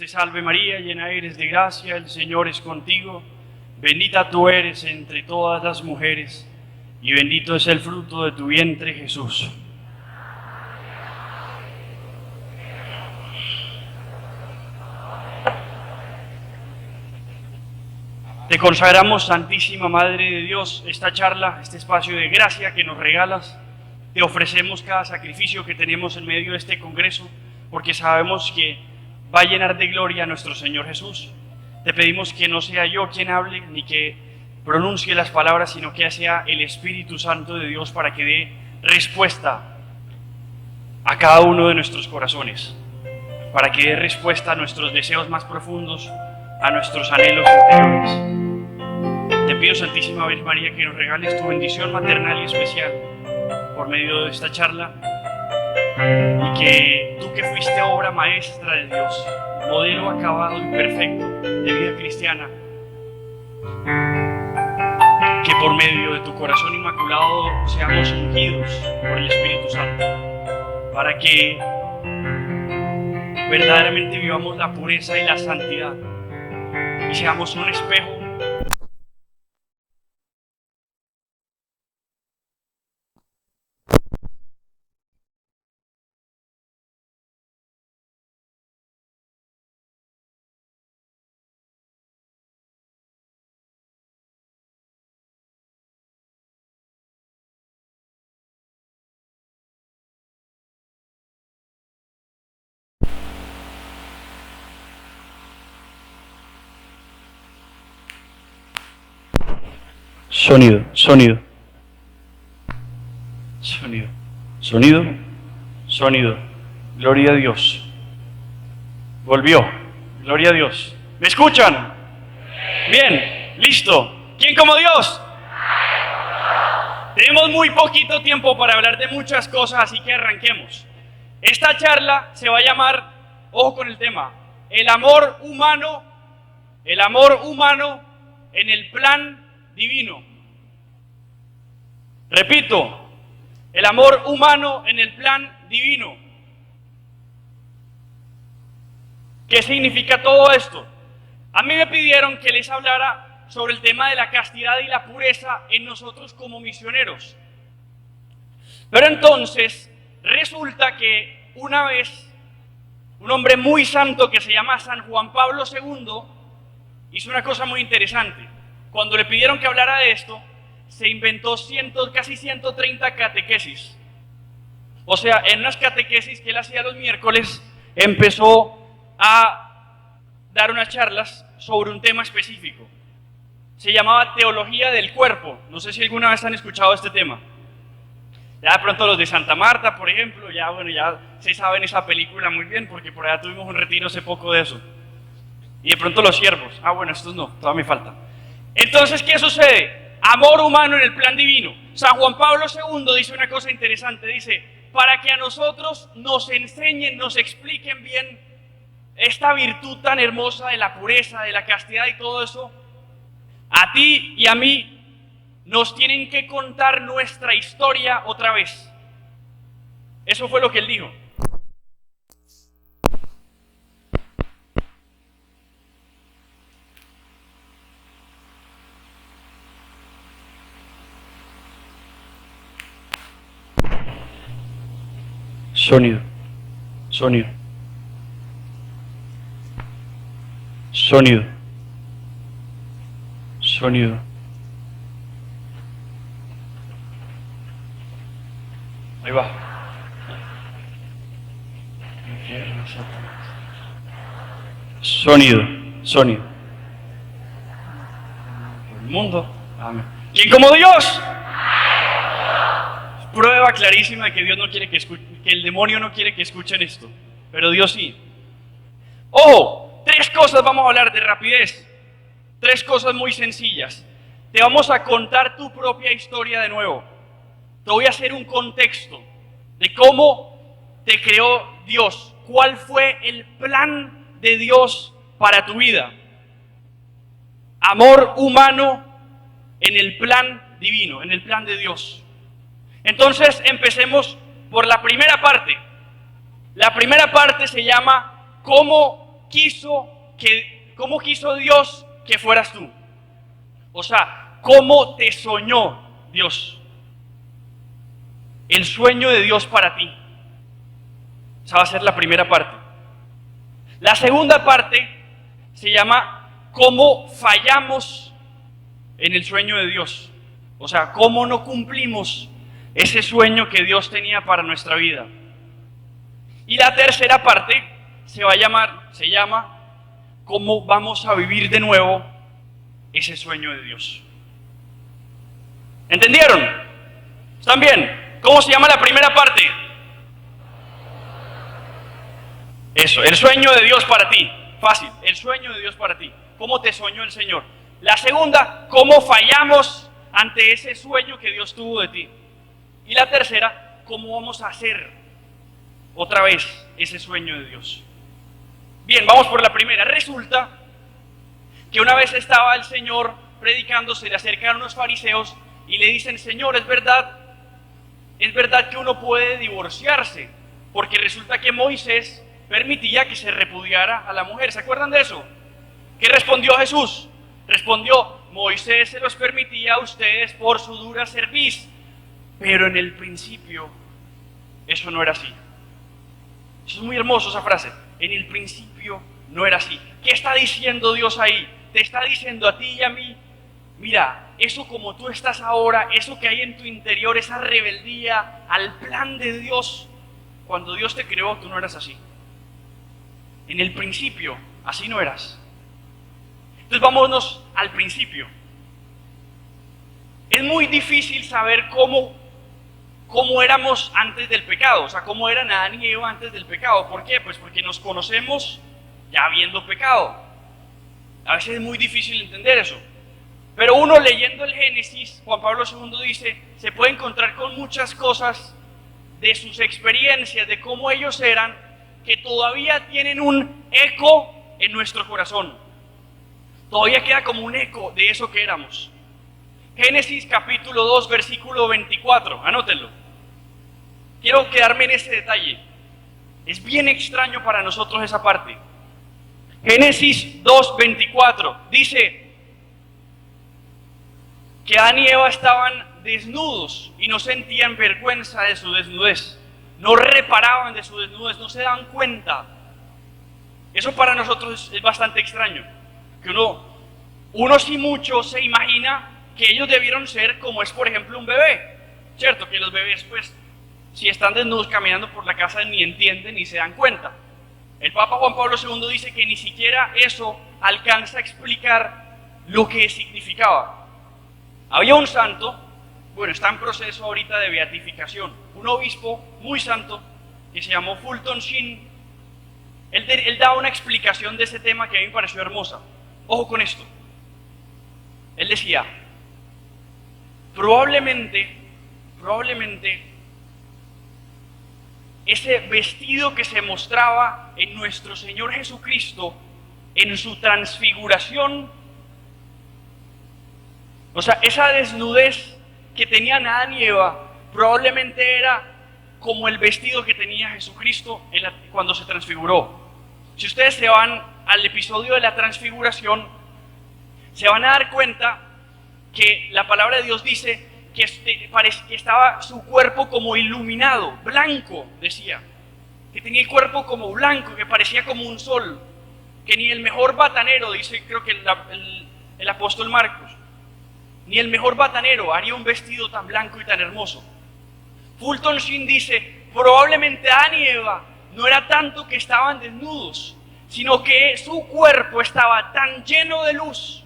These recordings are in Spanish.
te salve María, llena eres de gracia, el Señor es contigo. Bendita tú eres entre todas las mujeres, y bendito es el fruto de tu vientre, Jesús. Te consagramos, Santísima Madre de Dios, esta charla, este espacio de gracia que nos regalas. Te ofrecemos cada sacrificio que tenemos en medio de este congreso, porque sabemos que va a llenar de gloria a nuestro Señor Jesús. Te pedimos que no sea yo quien hable, ni que pronuncie las palabras, sino que sea el Espíritu Santo de Dios para que dé respuesta a cada uno de nuestros corazones, para que dé respuesta a nuestros deseos más profundos, a nuestros anhelos interiores. Te pido, Santísima Virgen María, que nos regales tu bendición maternal y especial por medio de esta charla, y que tú, que fuiste obra maestra de Dios, modelo acabado y perfecto de vida cristiana, que por medio de tu corazón inmaculado seamos ungidos por el Espíritu Santo, para que verdaderamente vivamos la pureza y la santidad y seamos un espejo Sonido, sonido, sonido, sonido, sonido. Gloria a Dios. Volvió. Gloria a Dios. ¿Me escuchan? Bien, listo. ¿Quién como Dios? Tenemos muy poquito tiempo para hablar de muchas cosas, así que arranquemos. Esta charla se va a llamar, ojo con el tema, el amor humano en el plan divino. Repito, el amor humano en el plan divino. ¿Qué significa todo esto? A mí me pidieron que les hablara sobre el tema de la castidad y la pureza en nosotros como misioneros. Pero entonces resulta que una vez un hombre muy santo que se llama San Juan Pablo II hizo una cosa muy interesante. Cuando le pidieron que hablara de esto, se inventó casi 130 catequesis. O sea, en unas catequesis que él hacía los miércoles, empezó a dar unas charlas sobre un tema específico. Se llamaba Teología del Cuerpo. No sé si alguna vez han escuchado este tema. Ya de pronto los de Santa Marta, por ejemplo, ya se saben esa película muy bien, porque por allá tuvimos un retiro hace poco de eso. Y de pronto los siervos. Bueno, estos no, todavía me falta. Entonces, ¿qué sucede? Amor humano en el plan divino. San Juan Pablo II dice una cosa interesante, dice, para que a nosotros nos enseñen, nos expliquen bien esta virtud tan hermosa de la pureza, de la castidad y todo eso, a ti y a mí nos tienen que contar nuestra historia otra vez. Eso fue lo que él dijo. Sonido, sonido, sonido, sonido. Ahí va. Sonido, sonido. El mundo. Amén. ¿Quién como Dios? Prueba clarísima de que Dios no quiere que el demonio no quiere que escuchen esto, pero Dios sí. Ojo, 3 cosas vamos a hablar de rapidez, 3 cosas muy sencillas. Te vamos a contar tu propia historia de nuevo. Te voy a hacer un contexto de cómo te creó Dios, cuál fue el plan de Dios para tu vida. Amor humano en el plan divino, en el plan de Dios. Entonces empecemos por la primera parte. La primera parte se llama cómo quiso Dios que fueras tú. O sea, cómo te soñó Dios. El sueño de Dios para ti. Esa va a ser la primera parte. La segunda parte se llama cómo fallamos en el sueño de Dios. O sea, cómo no cumplimos ese sueño que Dios tenía para nuestra vida. Y la tercera parte se llama cómo vamos a vivir de nuevo ese sueño de Dios. ¿Entendieron? ¿Están bien? ¿Cómo se llama la primera parte? Eso, el sueño de Dios para ti. Fácil, el sueño de Dios para ti. ¿Cómo te soñó el Señor? La segunda, ¿cómo fallamos ante ese sueño que Dios tuvo de ti? Y la tercera, ¿cómo vamos a hacer otra vez ese sueño de Dios? Bien, vamos por la primera. Resulta que una vez estaba el Señor predicando, se le acercaron unos fariseos y le dicen: Señor, es verdad que uno puede divorciarse, porque resulta que Moisés permitía que se repudiara a la mujer. ¿Se acuerdan de eso? ¿Qué respondió Jesús? Respondió: Moisés se los permitía a ustedes por su dura cerviz, pero en el principio eso no era así. Eso es muy hermoso, esa frase. En el principio no era así. ¿Qué está diciendo Dios ahí? Te está diciendo a ti y a mí: mira, eso como tú estás ahora, eso que hay en tu interior, esa rebeldía al plan de Dios, cuando Dios te creó, tú no eras así. En el principio, así no eras. Entonces vámonos al principio. Es muy difícil saber cómo éramos antes del pecado, o sea, cómo eran Adán y Eva antes del pecado. ¿Por qué? Pues porque nos conocemos ya habiendo pecado. A veces es muy difícil entender eso. Pero uno leyendo el Génesis, Juan Pablo II dice, se puede encontrar con muchas cosas de sus experiencias, de cómo ellos eran, que todavía tienen un eco en nuestro corazón. Todavía queda como un eco de eso que éramos. Génesis capítulo 2, versículo 24, anótenlo. Quiero quedarme en ese detalle. Es bien extraño para nosotros esa parte. Génesis 2, 24, dice que Adán y Eva estaban desnudos y no sentían vergüenza de su desnudez. No reparaban de su desnudez, no se daban cuenta. Eso para nosotros es bastante extraño. Que uno sí mucho se imagina que ellos debieron ser como es, por ejemplo, un bebé. Cierto, que los bebés, pues, si están desnudos caminando por la casa, ni entienden ni se dan cuenta. El Papa Juan Pablo II dice que ni siquiera eso alcanza a explicar lo que significaba. Había un santo, bueno, está en proceso ahorita de beatificación, un obispo muy santo que se llamó Fulton Sheen. Él daba una explicación de ese tema que a mí me pareció hermosa. Ojo con esto. Él decía, probablemente ese vestido que se mostraba en nuestro Señor Jesucristo en su transfiguración, o sea, esa desnudez que tenían Adán y Eva, probablemente era como el vestido que tenía Jesucristo cuando se transfiguró. Si ustedes se van al episodio de la transfiguración, se van a dar cuenta que la palabra de Dios dice que estaba su cuerpo como iluminado, blanco, decía, que tenía el cuerpo como blanco, que parecía como un sol, que ni el mejor batanero, dice creo que el apóstol Marcos, ni el mejor batanero haría un vestido tan blanco y tan hermoso. Fulton Sheen dice, probablemente Adán y Eva no era tanto que estaban desnudos, sino que su cuerpo estaba tan lleno de luz,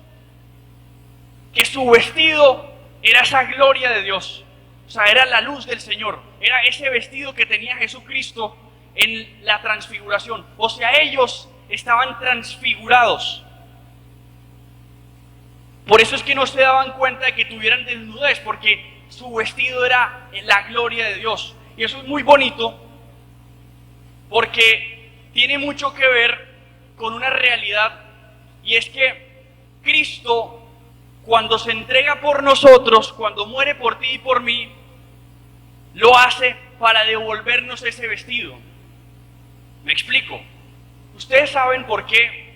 que su vestido era esa gloria de Dios. O sea, era la luz del Señor, era ese vestido que tenía Jesucristo en la transfiguración. O sea, ellos estaban transfigurados. Por eso es que no se daban cuenta de que tuvieran desnudez, porque su vestido era la gloria de Dios. Y eso es muy bonito, porque tiene mucho que ver con una realidad, y es que Cristo, cuando se entrega por nosotros, cuando muere por ti y por mí, lo hace para devolvernos ese vestido. ¿Me explico? Ustedes saben por qué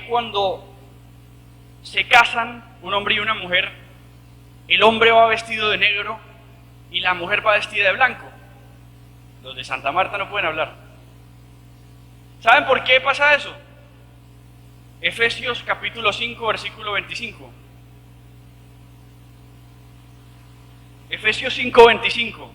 cuando se casan un hombre y una mujer, el hombre va vestido de negro y la mujer va vestida de blanco. Los de Santa Marta no pueden hablar. ¿Saben por qué pasa eso? Efesios capítulo 5, versículo 25. Efesios 5, 25.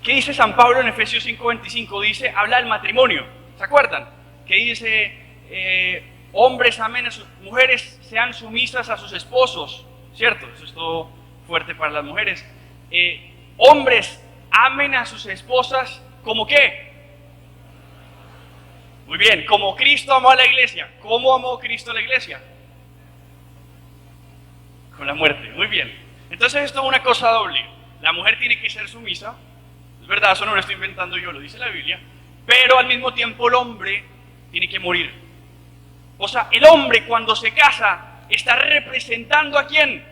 ¿Qué dice San Pablo en Efesios 5, 25? Dice, habla del matrimonio. ¿Se acuerdan? Que dice, hombres amen a sus mujeres, sean sumisas a sus esposos. ¿Cierto? Eso es todo fuerte para las mujeres. Hombres amen a sus esposas, ¿como qué? Muy bien, como Cristo amó a la iglesia. ¿Cómo amó Cristo a la iglesia? Con la muerte, muy bien. Entonces esto es una cosa doble. La mujer tiene que ser sumisa, es verdad, eso no lo estoy inventando yo, lo dice la Biblia, pero al mismo tiempo el hombre tiene que morir. O sea, el hombre cuando se casa está representando ¿a quién?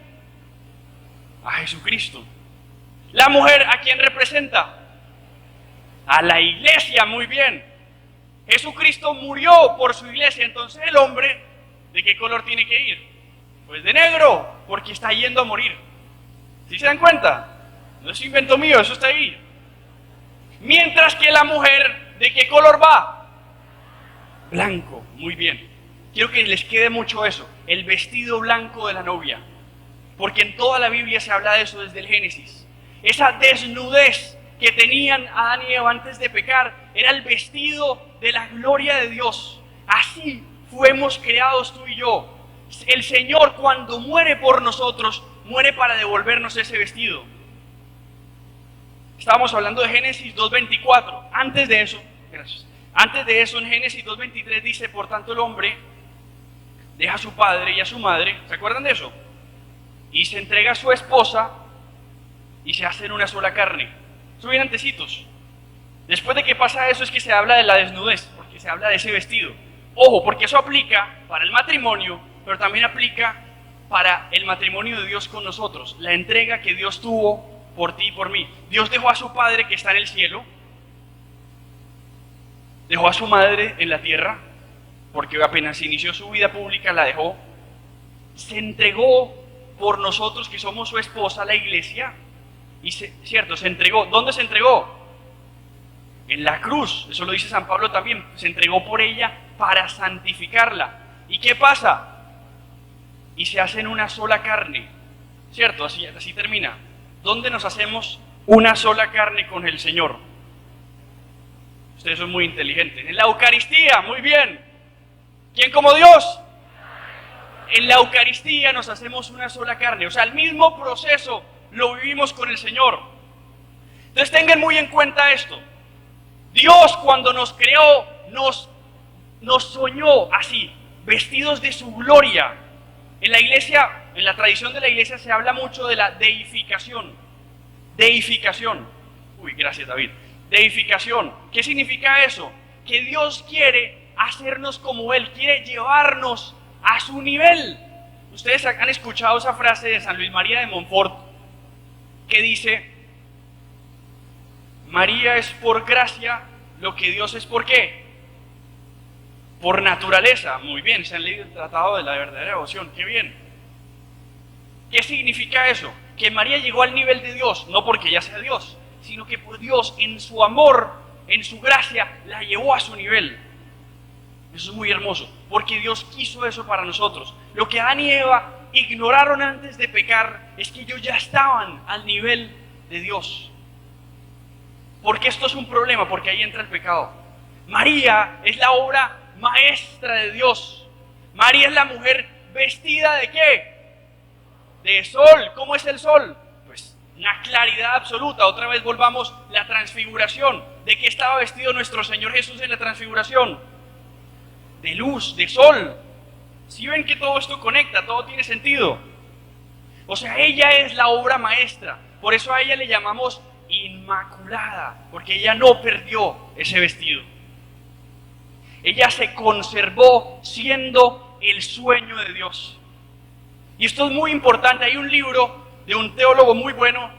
A Jesucristo. La mujer ¿a quién representa? A la iglesia, muy bien. Jesucristo murió por su iglesia, entonces el hombre, ¿de qué color tiene que ir? Pues de negro, porque está yendo a morir. ¿Sí se dan cuenta? No es invento mío, eso está ahí. Mientras que la mujer, ¿de qué color va? Blanco, muy bien. Quiero que les quede mucho eso, el vestido blanco de la novia. Porque en toda la Biblia se habla de eso desde el Génesis. Esa desnudez que tenían Adán y Eva antes de pecar era el vestido de la gloria de Dios. Así fuimos creados tú y yo. El Señor cuando muere por nosotros, muere para devolvernos ese vestido. Estábamos hablando de Génesis 2.24. Antes de eso, en Génesis 2.23 dice, por tanto el hombre deja a su padre y a su madre, ¿se acuerdan de eso? Y se entrega a su esposa y se hacen una sola carne. Eso viene antecitos. Después de que pasa eso es que se habla de la desnudez, porque se habla de ese vestido. Ojo, porque eso aplica para el matrimonio, pero también aplica para el matrimonio de Dios con nosotros, la entrega que Dios tuvo por ti y por mí. Dios dejó a su Padre que está en el cielo, dejó a su madre en la tierra, porque apenas inició su vida pública la dejó, se entregó por nosotros que somos su esposa, la iglesia, y se entregó. ¿Dónde se entregó? En la cruz, eso lo dice San Pablo también, se entregó por ella para santificarla. ¿Y qué pasa? Y se hacen una sola carne, ¿cierto? Así termina. ¿Dónde nos hacemos una sola carne con el Señor? Ustedes son muy inteligentes. En la Eucaristía, muy bien. ¿Quién como Dios? En la Eucaristía nos hacemos una sola carne. O sea, el mismo proceso lo vivimos con el Señor. Entonces tengan muy en cuenta esto. Dios cuando nos creó, nos soñó así, vestidos de su gloria. En la iglesia, en la tradición de la iglesia se habla mucho de la deificación. Deificación. Uy, gracias David. Deificación. ¿Qué significa eso? Que Dios quiere hacernos como Él, quiere llevarnos a su nivel. Ustedes han escuchado esa frase de San Luis María de Montfort que dice, María es por gracia lo que Dios es por qué. Por naturaleza. Muy bien, se han leído el Tratado de la Verdadera Devoción, qué bien. ¿Qué significa eso? Que María llegó al nivel de Dios, no porque ella sea Dios, sino que por Dios en su amor, en su gracia, la llevó a su nivel. Eso es muy hermoso, porque Dios quiso eso para nosotros. Lo que Adán y Eva ignoraron antes de pecar es que ellos ya estaban al nivel de Dios. Porque esto es un problema, porque ahí entra el pecado. María es la obra maestra de Dios. María es la mujer vestida ¿de qué? De sol. ¿Cómo es el sol? Pues una claridad absoluta. Otra vez volvamos la transfiguración. ¿De qué estaba vestido nuestro Señor Jesús en la transfiguración? De luz, de sol. ¿Sí ven que todo esto conecta? Todo tiene sentido. O sea, ella es la obra maestra. Por eso a ella le llamamos inmaculada, porque ella no perdió ese vestido. Ella se conservó siendo el sueño de Dios. Y esto es muy importante. Hay un libro de un teólogo muy bueno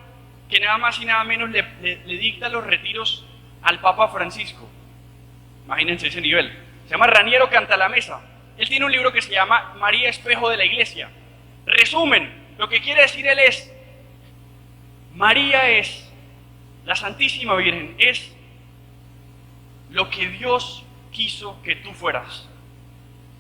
que nada más y nada menos le dicta los retiros al Papa Francisco. Imagínense ese nivel. Se llama Raniero Cantalamessa. Él tiene un libro que se llama María Espejo de la Iglesia. Resumen, lo que quiere decir él es, María es, la Santísima Virgen, es lo que Dios quiso que tú fueras.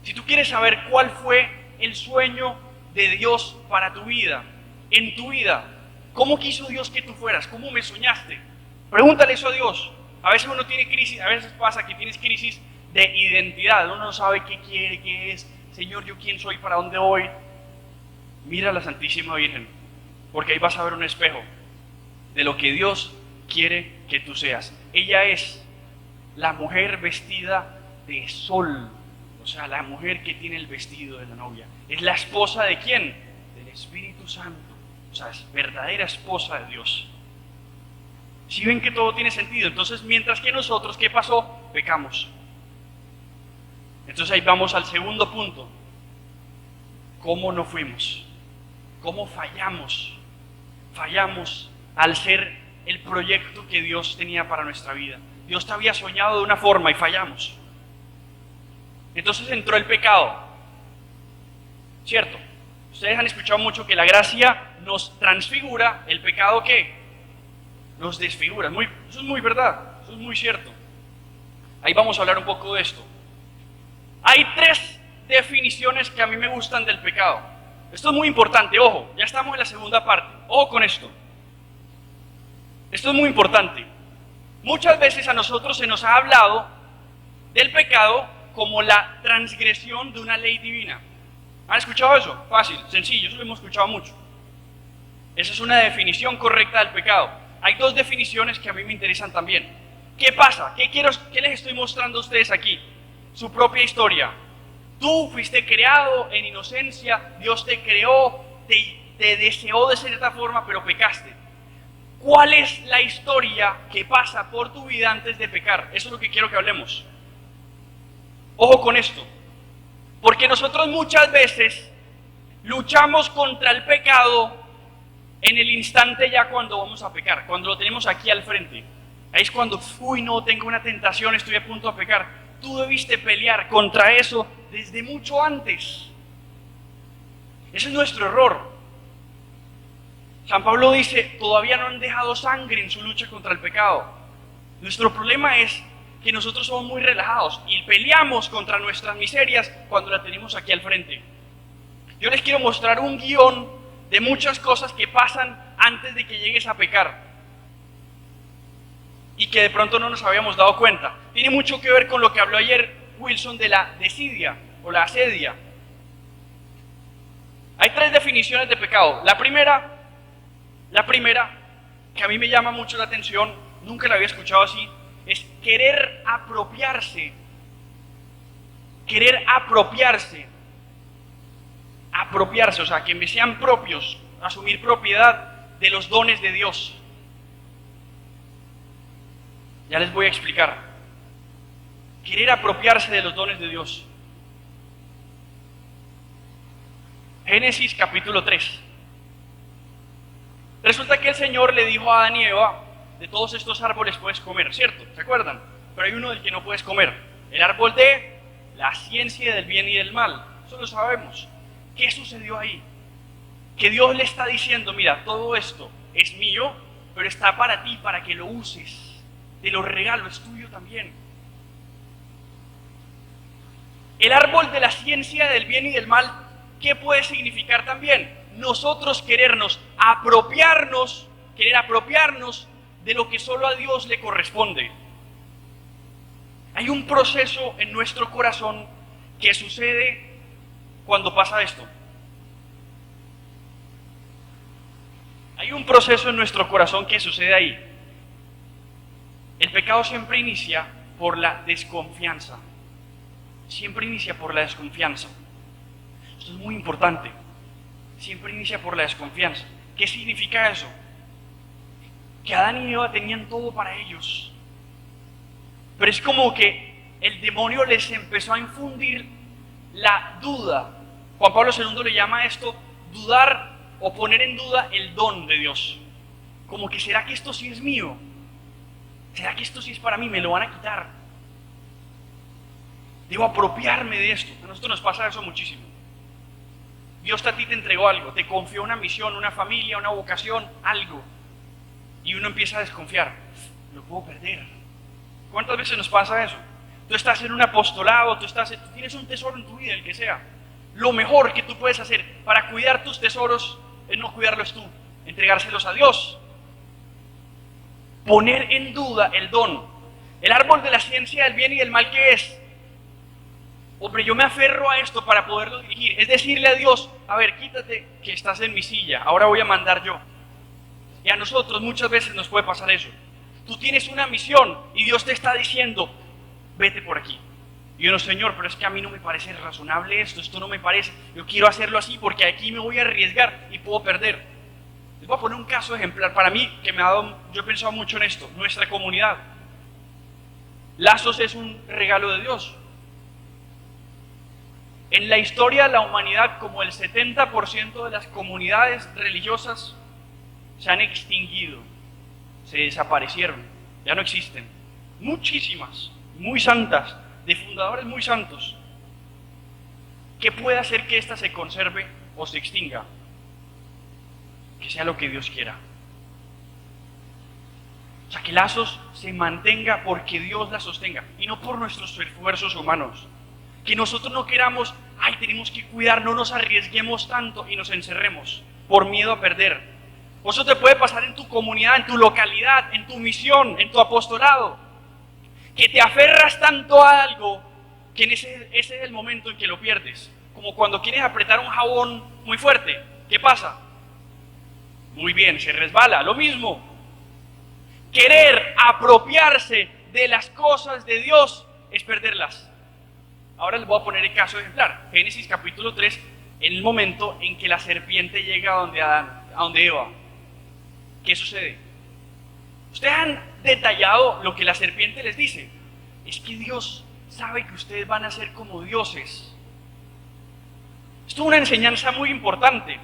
Si tú quieres saber cuál fue el sueño de Dios para tu vida, en tu vida, ¿cómo quiso Dios que tú fueras? ¿Cómo me soñaste? Pregúntale eso a Dios. A veces uno tiene crisis, a veces pasa que tienes crisis de identidad, uno no sabe qué quiere, qué es, Señor, yo quién soy, para dónde voy. Mira a la Santísima Virgen, porque ahí vas a ver un espejo de lo que Dios quiere que tú seas. Ella es la mujer vestida de sol, o sea, la mujer que tiene el vestido de la novia. Es la esposa de ¿quién? Del Espíritu Santo, o sea, es verdadera esposa de Dios. Si ven que todo tiene sentido, entonces mientras que nosotros, ¿qué pasó? Pecamos. Entonces ahí vamos al segundo punto. ¿Cómo no fuimos? ¿Cómo fallamos? Fallamos al ser el proyecto que Dios tenía para nuestra vida. Dios te había soñado de una forma y fallamos. Entonces entró el pecado. ¿Cierto? Ustedes han escuchado mucho que la gracia nos transfigura, el pecado ¿qué? Nos desfigura. Eso es muy verdad, eso es muy cierto. Ahí vamos a hablar un poco de esto. Hay 3 definiciones que a mí me gustan del pecado. Esto es muy importante, ojo, ya estamos en la segunda parte. Ojo con esto. Esto es muy importante. Muchas veces a nosotros se nos ha hablado del pecado como la transgresión de una ley divina. ¿Han escuchado eso? Fácil, sencillo, eso lo hemos escuchado mucho. Esa es una definición correcta del pecado. Hay 2 definiciones que a mí me interesan también. ¿Qué pasa? ¿Qué les estoy mostrando a ustedes aquí? Su propia historia. Tú fuiste creado en inocencia, Dios te creó, te deseó de cierta forma, pero pecaste. ¿Cuál es la historia que pasa por tu vida antes de pecar? Eso es lo que quiero que hablemos. Ojo con esto, porque nosotros muchas veces luchamos contra el pecado en el instante ya cuando vamos a pecar, cuando lo tenemos aquí al frente. Ahí es cuando, uy no, tengo una tentación, estoy a punto de pecar. Tú debiste pelear contra eso desde mucho antes. Ese es nuestro error. San Pablo dice, todavía no han dejado sangre en su lucha contra el pecado. Nuestro problema es que nosotros somos muy relajados y peleamos contra nuestras miserias cuando la tenemos aquí al frente. Yo les quiero mostrar un guión de muchas cosas que pasan antes de que llegues a pecar y que de pronto no nos habíamos dado cuenta. Tiene mucho que ver con lo que habló ayer Wilson de la desidia o la asedia. Hay 3 definiciones de pecado. La primera, que a mí me llama mucho la atención, nunca la había escuchado así, es querer apropiarse. Querer apropiarse. Apropiarse, o sea, que me sean propios, asumir propiedad de los dones de Dios. Ya les voy a explicar. Querer apropiarse de los dones de Dios. Génesis capítulo 3. Resulta que el Señor le dijo a Adán y Eva, de todos estos árboles puedes comer, ¿cierto? ¿Se acuerdan? Pero hay uno del que no puedes comer. El árbol de la ciencia del bien y del mal. Eso lo sabemos. ¿Qué sucedió ahí? Que Dios le está diciendo, mira, todo esto es mío, pero está para ti, para que lo uses. Te lo regalo, es tuyo también. El árbol de la ciencia del bien y del mal, ¿qué puede significar también? Nosotros querer apropiarnos de lo que solo a Dios le corresponde. Hay un proceso en nuestro corazón que sucede cuando pasa esto. Hay un proceso en nuestro corazón que sucede ahí. El pecado siempre inicia por la desconfianza. Siempre inicia por la desconfianza. Esto es muy importante. Siempre inicia por la desconfianza. ¿Qué significa eso? Que Adán y Eva tenían todo para ellos. Pero es como que el demonio les empezó a infundir la duda. Juan Pablo II le llama esto dudar o poner en duda el don de Dios. Como que, ¿será que esto sí es mío? ¿Será que esto sí es para mí? ¿Me lo van a quitar? Debo apropiarme de esto. A nosotros nos pasa eso muchísimo. Dios a ti te entregó algo, te confió una misión, una familia, una vocación, algo. Y uno empieza a desconfiar. Lo puedo perder. ¿Cuántas veces nos pasa eso? Tú estás en un apostolado, tú tienes un tesoro en tu vida, el que sea. Lo mejor que tú puedes hacer para cuidar tus tesoros es no cuidarlos tú, entregárselos a Dios. Poner en duda el don. El árbol de la ciencia del bien y del mal, ¿qué es? Hombre, yo me aferro a esto para poderlo dirigir. Es decirle a Dios, a ver, quítate que estás en mi silla, ahora voy a mandar yo. Y a nosotros muchas veces nos puede pasar eso. Tú tienes una misión y Dios te está diciendo, vete por aquí. Y uno, Señor, pero es que a mí no me parece razonable esto no me parece, yo quiero hacerlo así porque aquí me voy a arriesgar y puedo perder. Les voy a poner un caso ejemplar para mí que me ha dado, yo he pensado mucho en esto, nuestra comunidad. Lazos es un regalo de Dios. En la historia de la humanidad, como el 70% de las comunidades religiosas se han extinguido, se desaparecieron, ya no existen. Muchísimas, muy santas, de fundadores muy santos. ¿Qué puede hacer que ésta se conserve o se extinga? Que sea lo que Dios quiera. O sea, que Lazos se mantenga porque Dios la sostenga y no por nuestros esfuerzos humanos. Que nosotros no queramos, ay, tenemos que cuidar, no nos arriesguemos tanto y nos encerremos por miedo a perder. Eso te puede pasar en tu comunidad, en tu localidad, en tu misión, en tu apostolado. Que te aferras tanto a algo que ese es el momento en que lo pierdes. Como cuando quieres apretar un jabón muy fuerte. ¿Qué pasa? Muy bien, se resbala. Lo mismo. Querer apropiarse de las cosas de Dios es perderlas. Ahora les voy a poner el caso ejemplar. Génesis capítulo 3, en el momento en que la serpiente llega a donde Adán, a donde Eva. ¿Qué sucede? Ustedes han detallado lo que la serpiente les dice. Es que Dios sabe que ustedes van a ser como dioses. Esto es una enseñanza muy importante.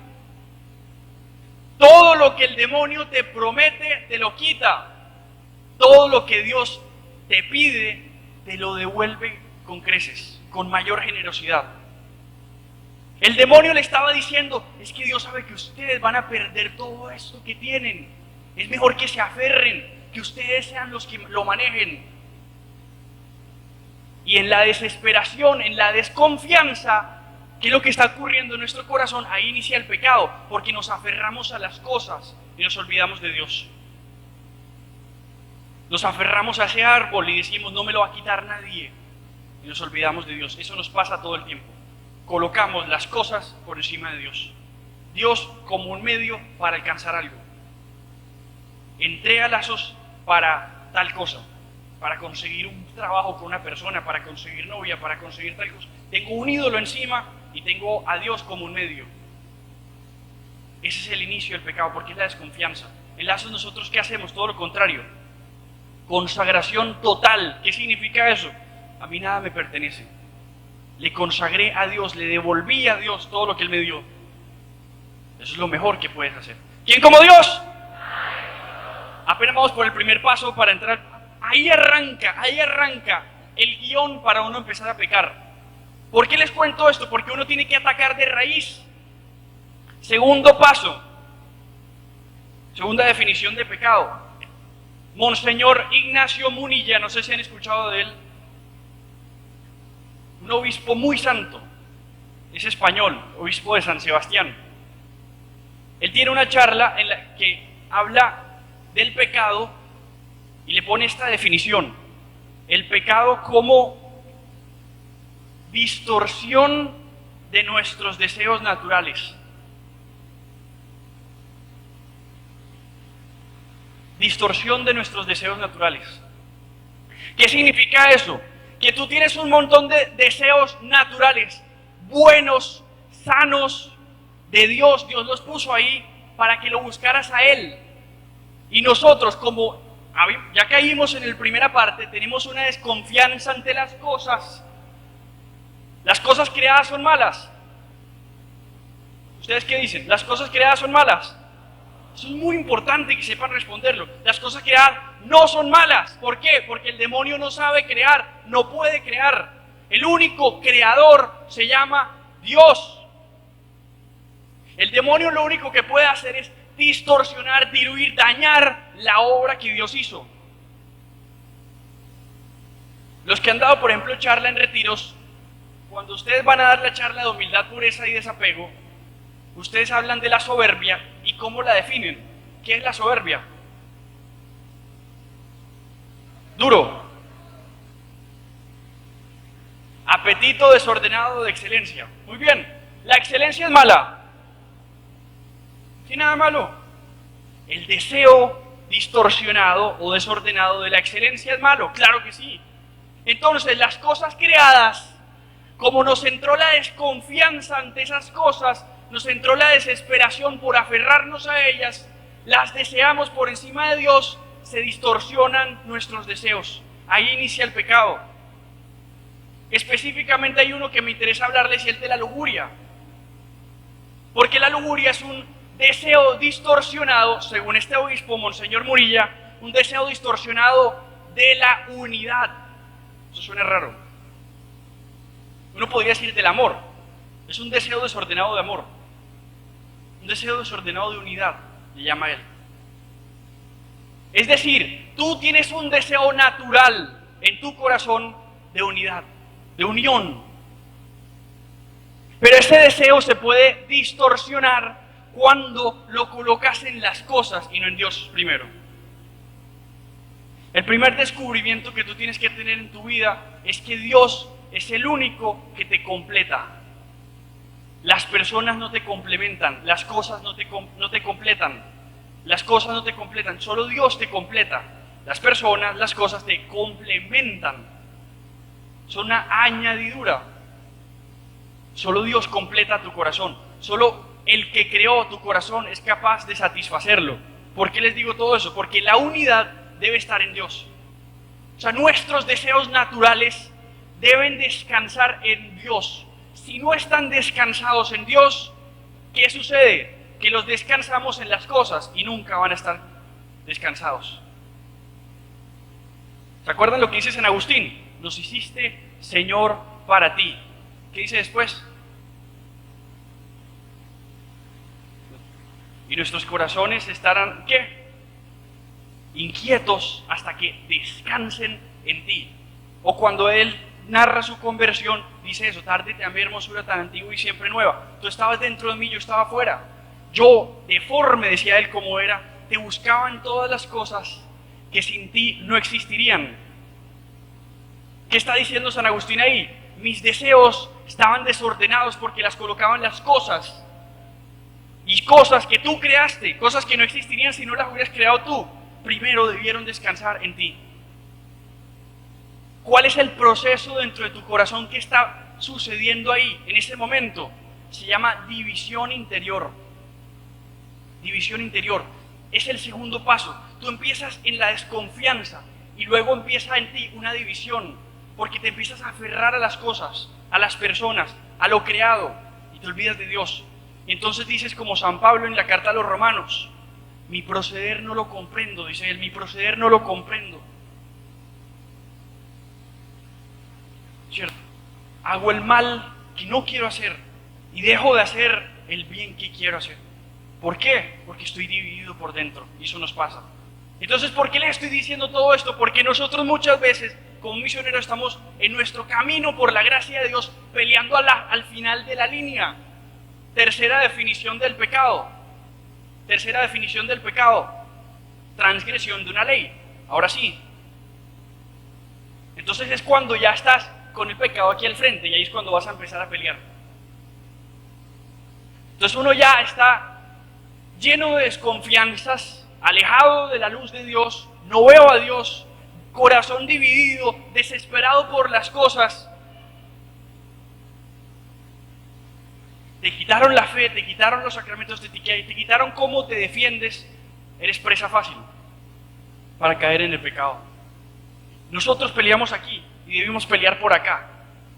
Todo lo que el demonio te promete, te lo quita. Todo lo que Dios te pide, te lo devuelve con creces, con mayor generosidad. El demonio le estaba diciendo, es que Dios sabe que ustedes van a perder todo esto que tienen. Es mejor que se aferren, que ustedes sean los que lo manejen. Y en la desesperación, en la desconfianza, ¿qué es lo que está ocurriendo en nuestro corazón? Ahí inicia el pecado, porque nos aferramos a las cosas y nos olvidamos de Dios. Nos aferramos a ese árbol y decimos, no me lo va a quitar nadie. Y nos olvidamos de Dios. Eso nos pasa todo el tiempo. Colocamos las cosas por encima de Dios. Dios como un medio para alcanzar algo. Entré a Lazos para tal cosa, para conseguir un trabajo con una persona, para conseguir novia, para conseguir tal cosa. Tengo un ídolo encima y tengo a Dios como un medio. Ese es el inicio del pecado, porque es la desconfianza. En Lazos nosotros, ¿qué hacemos? Todo lo contrario. Consagración total. ¿Qué significa eso? A mí nada me pertenece. Le consagré a Dios, le devolví a Dios todo lo que Él me dio. Eso es lo mejor que puedes hacer. ¿Quién como Dios? Apenas vamos por el primer paso para entrar. Ahí arranca el guión para uno empezar a pecar. ¿Por qué les cuento esto? Porque uno tiene que atacar de raíz. Segundo paso. Segunda definición de pecado. Monseñor Ignacio Munilla, no sé si han escuchado de él. Un obispo muy santo. Es español, obispo de San Sebastián. Él tiene una charla en la que habla del pecado y le pone esta definición: el pecado como distorsión de nuestros deseos naturales. Distorsión de nuestros deseos naturales. ¿Qué significa eso? Que tú tienes un montón de deseos naturales, buenos, sanos, de Dios. Dios los puso ahí para que lo buscaras a Él. Y nosotros, como ya caímos en la primera parte, tenemos una desconfianza ante las cosas. Las cosas creadas son malas. ¿Ustedes qué dicen? ¿Las cosas creadas son malas? Eso es muy importante que sepan responderlo. Las cosas creadas no son malas. ¿Por qué? Porque el demonio no sabe crear, no puede crear. El único creador se llama Dios. El demonio lo único que puede hacer es distorsionar, diluir, dañar la obra que Dios hizo. Los que han dado, por ejemplo, charla en retiros, cuando ustedes van a dar la charla de humildad, pureza y desapego, ustedes hablan de la soberbia y cómo la definen. ¿Qué es la soberbia? Duro. Apetito desordenado de excelencia. Muy bien. ¿La excelencia es mala? ¿Sin nada malo? ¿El deseo distorsionado o desordenado de la excelencia es malo? Claro que sí. Entonces, las cosas creadas, como nos entró la desconfianza ante esas cosas, nos entró la desesperación por aferrarnos a ellas, las deseamos por encima de Dios, se distorsionan nuestros deseos. Ahí inicia el pecado. Específicamente hay uno que me interesa hablarles y es el de la lujuria. Porque la lujuria es un deseo distorsionado, según este obispo, Monseñor Murilla, un deseo distorsionado de la unidad. Eso suena raro. Uno podría decir del amor. Es un deseo desordenado de amor. Un deseo desordenado de unidad, le llama él. Es decir, tú tienes un deseo natural en tu corazón de unidad, de unión. Pero ese deseo se puede distorsionar cuando lo colocas en las cosas y no en Dios primero. El primer descubrimiento que tú tienes que tener en tu vida es que Dios es el único que te completa. Las personas no te complementan, las cosas no te completan. Las cosas no te completan, solo Dios te completa. Las personas, las cosas te complementan. Son una añadidura. Solo Dios completa tu corazón. Solo el que creó tu corazón es capaz de satisfacerlo. ¿Por qué les digo todo eso? Porque la unidad debe estar en Dios. O sea, nuestros deseos naturales deben descansar en Dios. Si no están descansados en Dios, ¿qué sucede? Que los descansamos en las cosas y nunca van a estar descansados. ¿Se acuerdan lo que dice San Agustín? Nos hiciste Señor para ti. ¿Qué dice después? Y nuestros corazones estarán, ¿qué? Inquietos hasta que descansen en ti. O cuando él narra su conversión, dice eso: tarde te amé, hermosura tan antigua y siempre nueva. Tú estabas dentro de mí, yo estaba fuera. Yo, deforme, decía él como era, te buscaba en todas las cosas que sin ti no existirían. ¿Qué está diciendo San Agustín ahí? Mis deseos estaban desordenados porque las colocaba en las cosas. Y cosas que tú creaste, cosas que no existirían si no las hubieras creado tú, primero debieron descansar en ti. ¿Cuál es el proceso dentro de tu corazón que está sucediendo ahí, en ese momento? Se llama división interior. División interior. Es el segundo paso. Tú empiezas en la desconfianza y luego empieza en ti una división, porque te empiezas a aferrar a las cosas, a las personas, a lo creado, y te olvidas de Dios. Y entonces dices como San Pablo en la carta a los Romanos: mi proceder no lo comprendo, dice él, mi proceder no lo comprendo. ¿Cierto? Hago el mal que no quiero hacer y dejo de hacer el bien que quiero hacer. ¿Por qué? Porque estoy dividido por dentro y eso nos pasa. Entonces, ¿por qué les estoy diciendo todo esto? Porque nosotros muchas veces, como misioneros, estamos en nuestro camino por la gracia de Dios, peleando al final de la línea. Tercera definición del pecado. Tercera definición del pecado: transgresión de una ley. Ahora sí. Entonces es cuando ya estás con el pecado aquí al frente y ahí es cuando vas a empezar a pelear. Entonces uno ya está lleno de desconfianzas, alejado de la luz de Dios, no veo a Dios, corazón dividido, desesperado por las cosas. Te quitaron la fe, te quitaron los sacramentos, te quitaron cómo te defiendes. Eres presa fácil para caer en el pecado. Nosotros peleamos aquí y debemos pelear por acá,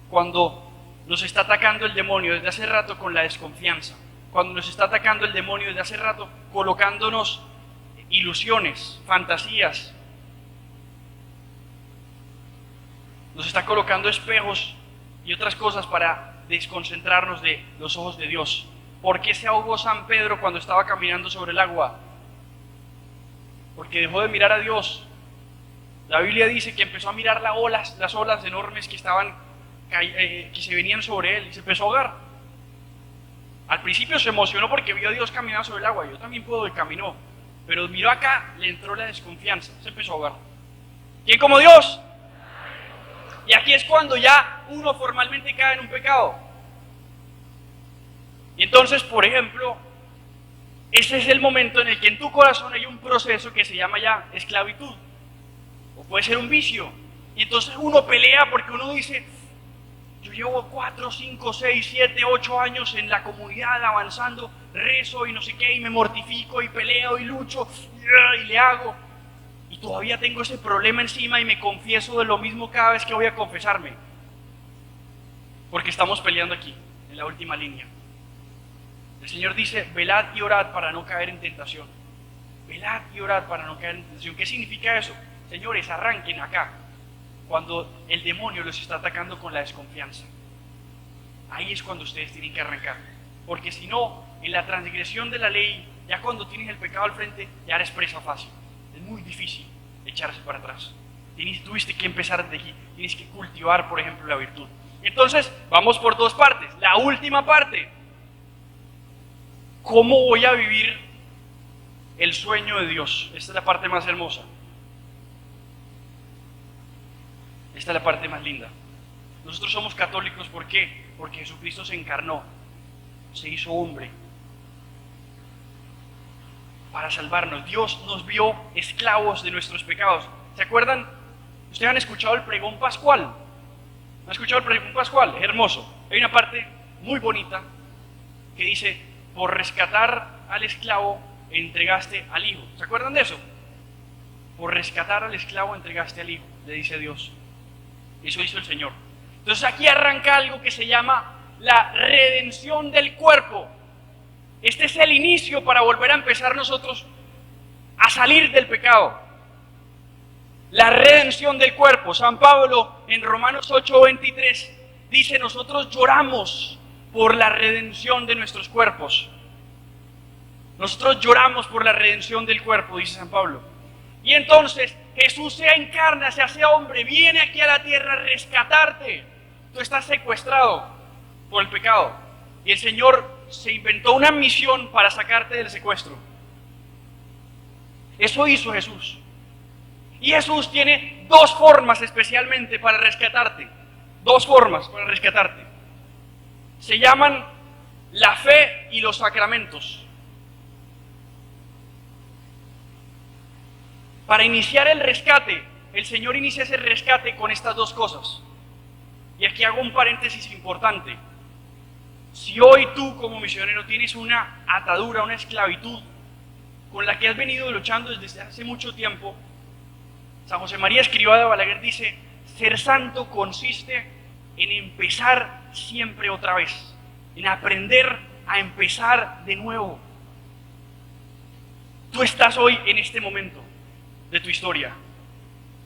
cuando nos está atacando el demonio desde hace rato con la desconfianza. cuando nos está atacando el demonio desde hace rato, colocándonos ilusiones, fantasías. Nos está colocando espejos y otras cosas para desconcentrarnos de los ojos de Dios. ¿Por qué se ahogó San Pedro cuando estaba caminando sobre el agua? Porque dejó de mirar a Dios. La Biblia dice que empezó a mirar las olas enormes que se venían sobre él y se empezó a ahogar. Al principio se emocionó porque vio a Dios caminar sobre el agua. Yo también puedo y caminó. Pero miró acá, le entró la desconfianza, se empezó a ahogar. ¿Quién como Dios? Y aquí es cuando ya uno formalmente cae en un pecado. Y entonces, por ejemplo, ese es el momento en el que en tu corazón hay un proceso que se llama ya esclavitud. O puede ser un vicio. Y entonces uno pelea porque uno dice, yo llevo 4, 5, 6, 7, 8 años en la comunidad avanzando, rezo y no sé qué, y me mortifico y peleo y lucho y le hago. Y todavía tengo ese problema encima y me confieso de lo mismo cada vez que voy a confesarme. Porque estamos peleando aquí, en la última línea. El Señor dice, velad y orad para no caer en tentación. Velad y orad para no caer en tentación. ¿Qué significa eso? Señores, arranquen acá, cuando el demonio los está atacando con la desconfianza. Ahí es cuando ustedes tienen que arrancar. Porque si no, en la transgresión de la ley, ya cuando tienes el pecado al frente, ya eres presa fácil. Es muy difícil echarse para atrás. Tuviste que empezar desde aquí. Tienes que cultivar, por ejemplo, la virtud. Entonces, vamos por dos partes. La última parte. ¿Cómo voy a vivir el sueño de Dios? Esta es la parte más hermosa. Esta es la parte más linda. Nosotros somos católicos, ¿por qué? Porque Jesucristo se encarnó, se hizo hombre para salvarnos. Dios nos vio esclavos de nuestros pecados. ¿Se acuerdan? ¿Ustedes han escuchado el pregón pascual? ¿Han escuchado el pregón pascual? Es hermoso. Hay una parte muy bonita que dice, por rescatar al esclavo entregaste al hijo. ¿Se acuerdan de eso? Por rescatar al esclavo entregaste al hijo, le dice Dios. Eso hizo el Señor. Entonces aquí arranca algo que se llama la redención del cuerpo. Este es el inicio para volver a empezar nosotros a salir del pecado. La redención del cuerpo. San Pablo en Romanos 8:23 dice, nosotros lloramos por la redención de nuestros cuerpos. Nosotros lloramos por la redención del cuerpo, dice San Pablo. Y entonces Jesús se encarna, se hace hombre, viene aquí a la tierra a rescatarte. Tú estás secuestrado por el pecado. Y el Señor se inventó una misión para sacarte del secuestro. Eso hizo Jesús. Y Jesús tiene dos formas especialmente para rescatarte. Dos formas para rescatarte. Se llaman la fe y los sacramentos. Para iniciar el rescate, el Señor inicia ese rescate con estas dos cosas. Y aquí hago un paréntesis importante. Si hoy tú como misionero tienes una atadura, una esclavitud con la que has venido luchando desde hace mucho tiempo, San José María Escrivá de Balaguer dice, ser santo consiste en empezar siempre otra vez, en aprender a empezar de nuevo. Tú estás hoy en este momento de tu historia,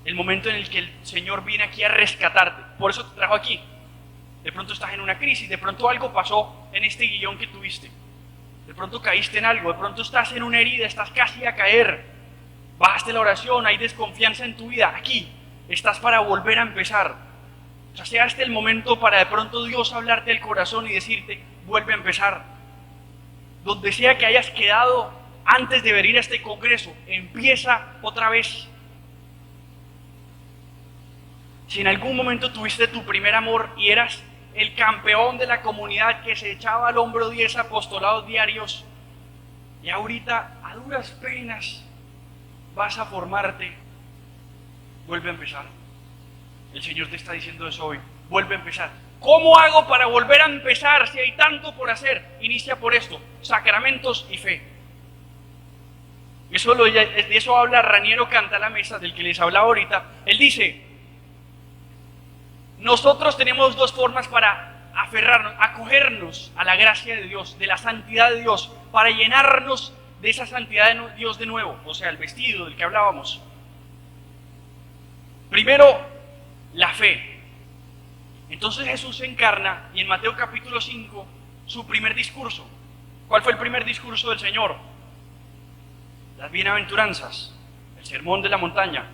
el momento en el que el Señor viene aquí a rescatarte. Por eso te trajo aquí. De pronto estás en una crisis, de pronto algo pasó en este guión que tuviste, de pronto caíste en algo, de pronto estás en una herida, estás casi a caer, bajaste la oración, hay desconfianza en tu vida. Aquí estás para volver a empezar. O sea, sea este el momento para de pronto Dios hablarte al corazón y decirte, vuelve a empezar. Donde sea que hayas quedado antes de venir a este congreso, empieza otra vez. Si en algún momento tuviste tu primer amor y eras el campeón de la comunidad que se echaba al hombro 10 apostolados diarios, y ahorita a duras penas vas a formarte, vuelve a empezar. El Señor te está diciendo eso hoy, vuelve a empezar. ¿Cómo hago para volver a empezar si hay tanto por hacer? Inicia por esto, sacramentos y fe. De eso habla Raniero Cantalamessa, del que les hablaba ahorita. Él dice, nosotros tenemos dos formas para aferrarnos, acogernos a la gracia de Dios, de la santidad de Dios, para llenarnos de esa santidad de Dios de nuevo, o sea, el vestido del que hablábamos. Primero, la fe. Entonces Jesús se encarna y en Mateo capítulo 5, su primer discurso. ¿Cuál fue el primer discurso del Señor? Las bienaventuranzas, el sermón de la montaña.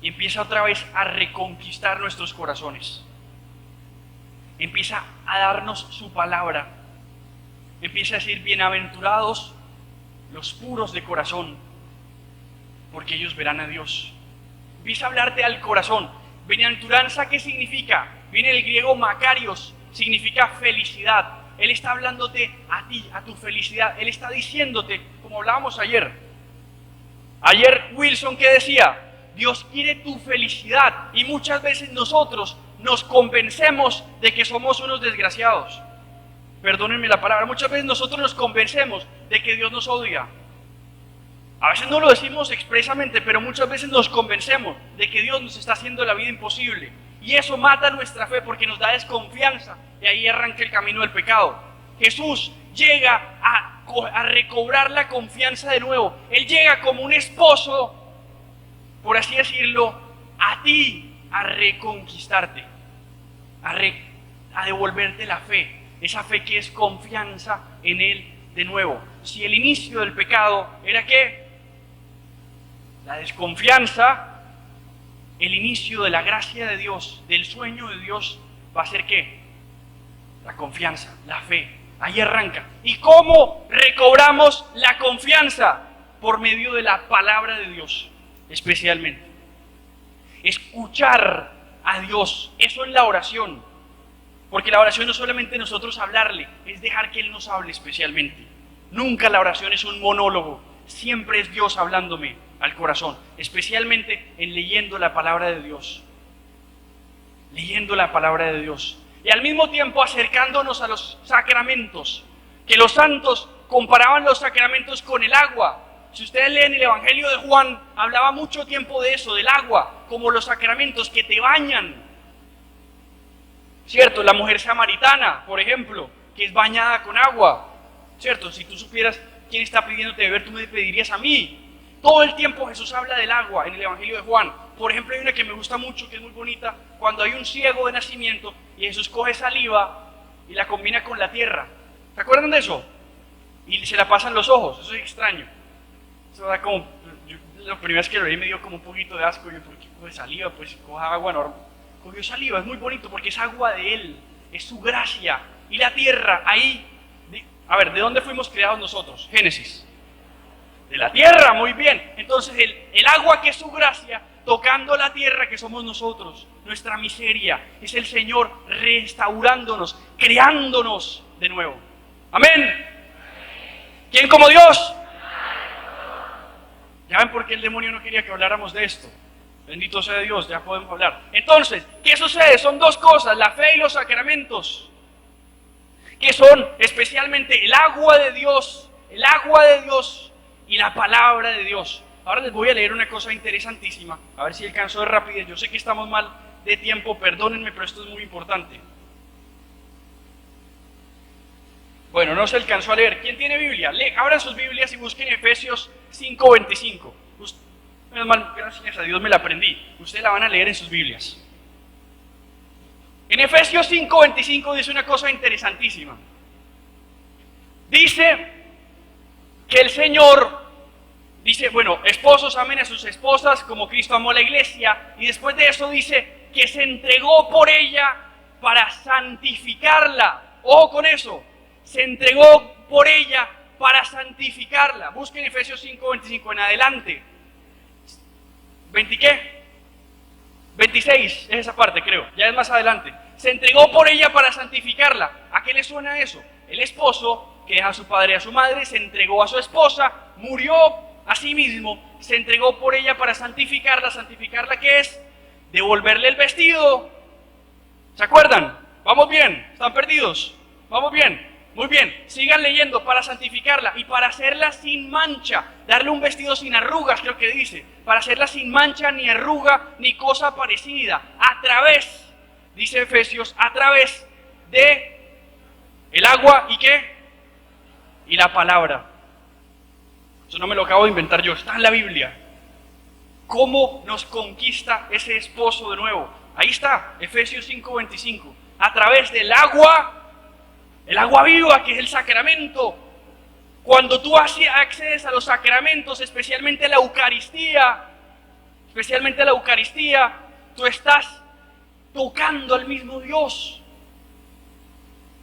Y empieza otra vez a reconquistar nuestros corazones. Empieza a darnos su palabra. Empieza a decir, bienaventurados los puros de corazón, porque ellos verán a Dios. Empieza a hablarte al corazón. Bienaventuranza, ¿qué significa? Viene del griego makarios, significa felicidad. Él está hablándote a ti, a tu felicidad. Él está diciéndote, como hablábamos ayer. Ayer Wilson, ¿qué decía? Dios quiere tu felicidad y muchas veces nosotros nos convencemos de que somos unos desgraciados. Perdónenme la palabra, muchas veces nosotros nos convencemos de que Dios nos odia. A veces no lo decimos expresamente, pero muchas veces nos convencemos de que Dios nos está haciendo la vida imposible. Y eso mata nuestra fe porque nos da desconfianza y ahí arranca el camino del pecado. Jesús llega a recobrar la confianza de nuevo. Él llega como un esposo, por así decirlo, a ti, a reconquistarte, a devolverte la fe. Esa fe que es confianza en Él de nuevo. Si el inicio del pecado era ¿qué? La desconfianza, el inicio de la gracia de Dios, del sueño de Dios, va a ser ¿qué? La confianza, la fe. Ahí arranca. ¿Y cómo recobramos la confianza? Por medio de la palabra de Dios, especialmente. Escuchar a Dios, eso es la oración. Porque la oración no es solamente nosotros hablarle, es dejar que Él nos hable especialmente. Nunca la oración es un monólogo, siempre es Dios hablándome al corazón, especialmente en leyendo la palabra de Dios. Leyendo la palabra de Dios. Y al mismo tiempo acercándonos a los sacramentos, que los santos comparaban los sacramentos con el agua. Si ustedes leen el Evangelio de Juan, hablaba mucho tiempo de eso, del agua, como los sacramentos que te bañan. ¿Cierto? La mujer samaritana, por ejemplo, que es bañada con agua. ¿Cierto? Si tú supieras quién está pidiéndote beber, tú me pedirías a mí. Todo el tiempo Jesús habla del agua en el Evangelio de Juan. Por ejemplo, hay una que me gusta mucho, que es muy bonita, cuando hay un ciego de nacimiento y Jesús coge saliva y la combina con la tierra. ¿Se acuerdan de eso? Y se la pasan los ojos, eso es extraño. Eso da como, la primera vez que lo leí me dio como un poquito de asco. Yo, ¿por qué coge saliva? Pues coja agua normal. Cogió saliva, es muy bonito porque es agua de Él, es su gracia. Y la tierra, ahí, a ver, ¿de dónde fuimos creados nosotros? Génesis. De la tierra, muy bien. Entonces el agua que es su gracia, tocando la tierra que somos nosotros, nuestra miseria, es el Señor restaurándonos, creándonos de nuevo. Amén. ¿Quién como Dios? Ya ven por qué el demonio no quería que habláramos de esto. Bendito sea Dios, ya podemos hablar. Entonces, ¿qué sucede? Son dos cosas, la fe y los sacramentos, que son especialmente el agua de Dios y la palabra de Dios. Ahora les voy a leer una cosa interesantísima, a ver si alcanzo de rapidez. Yo sé que estamos mal de tiempo, perdónenme, pero esto es muy importante. Bueno, no se alcanzó a leer. ¿Quién tiene Biblia? Abran sus Biblias y busquen Efesios 5:25. Menos mal, gracias a Dios me la aprendí. Ustedes la van a leer en sus Biblias. En Efesios 5:25 dice una cosa interesantísima. Dice que el Señor dice, bueno, esposos amen a sus esposas como Cristo amó a la iglesia. Y después de eso dice que se entregó por ella para santificarla. Ojo con eso. Se entregó por ella para santificarla. Busquen Efesios 5:25 en adelante. ¿20 qué? 26, es esa parte creo, ya es más adelante. Se entregó por ella para santificarla. ¿A qué le suena eso? El esposo que deja a su padre y a su madre, se entregó a su esposa, murió a sí mismo, se entregó por ella para santificarla. ¿Santificarla qué es? Devolverle el vestido. ¿Se acuerdan? ¿Vamos bien? ¿Están perdidos? ¿Vamos bien? Muy bien, sigan leyendo, para santificarla y para hacerla sin mancha, darle un vestido sin arrugas, creo que dice, para hacerla sin mancha, ni arruga, ni cosa parecida, a través, dice Efesios, a través de el agua y ¿qué? Y la palabra. Eso no me lo acabo de inventar yo, está en la Biblia. ¿Cómo nos conquista ese esposo de nuevo? Ahí está, Efesios 5:25. A través del agua, el agua viva, que es el sacramento. Cuando tú accedes a los sacramentos, especialmente a la Eucaristía, tú estás tocando al mismo Dios.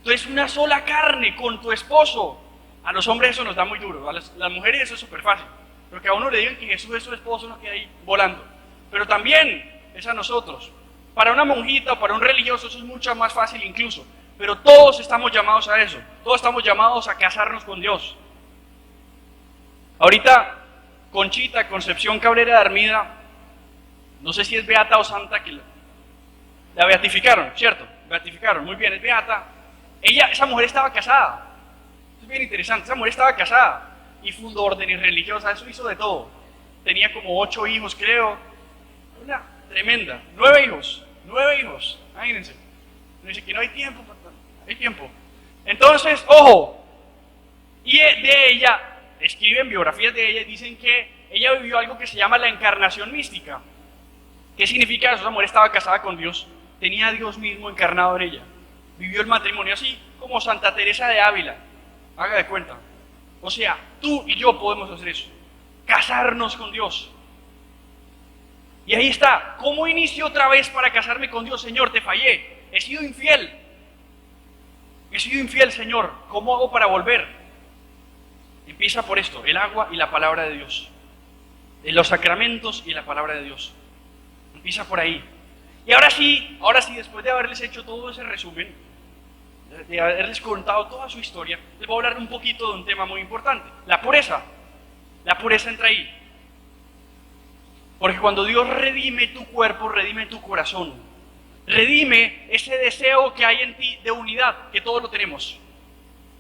Tú eres una sola carne con tu esposo. A los hombres eso nos da muy duro, a las mujeres eso es súper fácil. Pero que a uno le digan que Jesús es su esposo, no queda ahí volando. Pero también es a nosotros. Para una monjita o para un religioso eso es mucho más fácil incluso. Pero todos estamos llamados a eso. Todos estamos llamados a casarnos con Dios. Ahorita, Conchita Concepción Cabrera de Armida, no sé si es beata o santa, que la beatificaron, ¿cierto? Beatificaron, muy bien, es beata. Esa mujer estaba casada. Es bien interesante, esa mujer estaba casada y fundó órdenes religiosas, eso hizo de todo. Tenía como 8 hijos, creo. Una tremenda. 9 hijos, imagínense. Dice que no hay tiempo, hay tiempo. Entonces, ojo, y de ella, escriben biografías de ella y dicen que ella vivió algo que se llama la encarnación mística. ¿Qué significa eso? Esa mujer estaba casada con Dios, tenía a Dios mismo encarnado en ella. Vivió el matrimonio así como Santa Teresa de Ávila. Haga de cuenta. O sea, tú y yo podemos hacer eso. Casarnos con Dios. Y ahí está. ¿Cómo inicio otra vez para casarme con Dios? Señor, te fallé. He sido infiel, Señor. ¿Cómo hago para volver? Empieza por esto, el agua y la palabra de Dios. Los sacramentos y la palabra de Dios. Empieza por ahí. Y ahora sí, después de haberles hecho todo ese resumen, de haberles contado toda su historia, les voy a hablar un poquito de un tema muy importante, la pureza. La pureza entra ahí. Porque cuando Dios redime tu cuerpo, redime tu corazón. Redime ese deseo que hay en ti de unidad, que todos lo tenemos.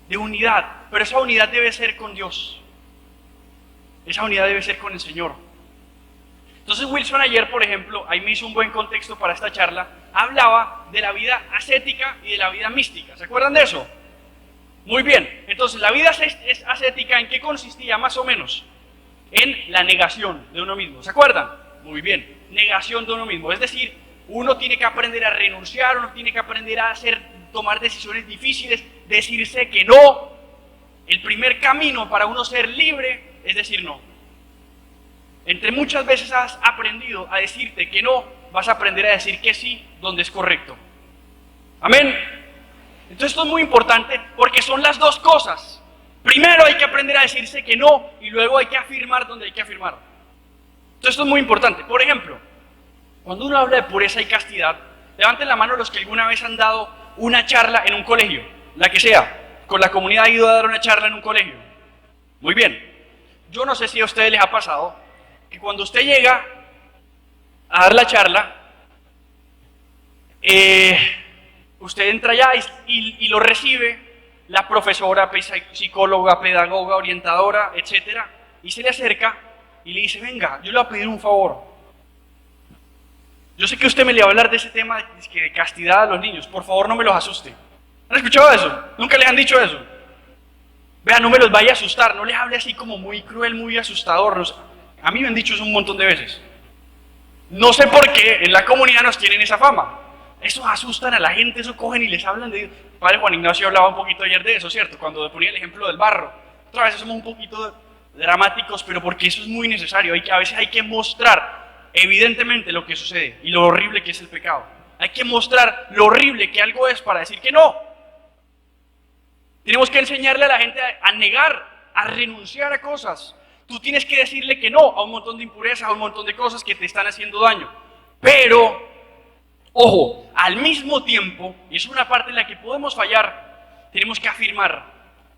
De unidad, pero esa unidad debe ser con Dios. Esa unidad debe ser con el Señor. Entonces Wilson ayer, por ejemplo, ahí me hizo un buen contexto para esta charla, hablaba de la vida ascética y de la vida mística. ¿Se acuerdan de eso? Muy bien. Entonces, la vida ascética, ¿en qué consistía más o menos? En la negación de uno mismo. ¿Se acuerdan? Muy bien. Negación de uno mismo. Es decir, uno tiene que aprender a renunciar, uno tiene que aprender a tomar decisiones difíciles, decirse que no. El primer camino para uno ser libre es decir no. Entre muchas veces has aprendido a decirte que no, vas a aprender a decir que sí donde es correcto. Amén. Entonces esto es muy importante porque son las dos cosas. Primero hay que aprender a decirse que no y luego hay que afirmar donde hay que afirmar. Entonces esto es muy importante. Por ejemplo, cuando uno habla de pureza y castidad, levanten la mano los que alguna vez han dado una charla en un colegio, la que sea, con la comunidad ha ido a dar una charla en un colegio. Muy bien. Yo no sé si a ustedes les ha pasado que cuando usted llega a dar la charla, usted entra allá y lo recibe la profesora, psicóloga, pedagoga, orientadora, etcétera, y se le acerca y le dice, venga, yo le voy a pedir un favor. Yo sé que usted me le va a hablar de ese tema de castidad a los niños, por favor no me los asuste. ¿Han escuchado eso? ¿Nunca les han dicho eso? Vea, no me los vaya a asustar, no les hable así como muy cruel, muy asustador. A mí me han dicho eso un montón de veces. No sé por qué en la comunidad nos tienen esa fama. Eso asustan a la gente, eso cogen y les hablan de Dios. Padre Juan Ignacio hablaba un poquito ayer de eso, ¿cierto? Cuando ponía el ejemplo del barro. Otra vez somos un poquito dramáticos, pero porque eso es muy necesario. A veces hay que mostrar evidentemente lo que sucede y lo horrible que es el pecado. Hay que mostrar lo horrible que algo es para decir que no. Tenemos que enseñarle a la gente a negar, a renunciar a cosas. Tú tienes que decirle que no a un montón de impurezas, a un montón de cosas que te están haciendo daño. Pero, ojo, al mismo tiempo, y es una parte en la que podemos fallar, tenemos que afirmar.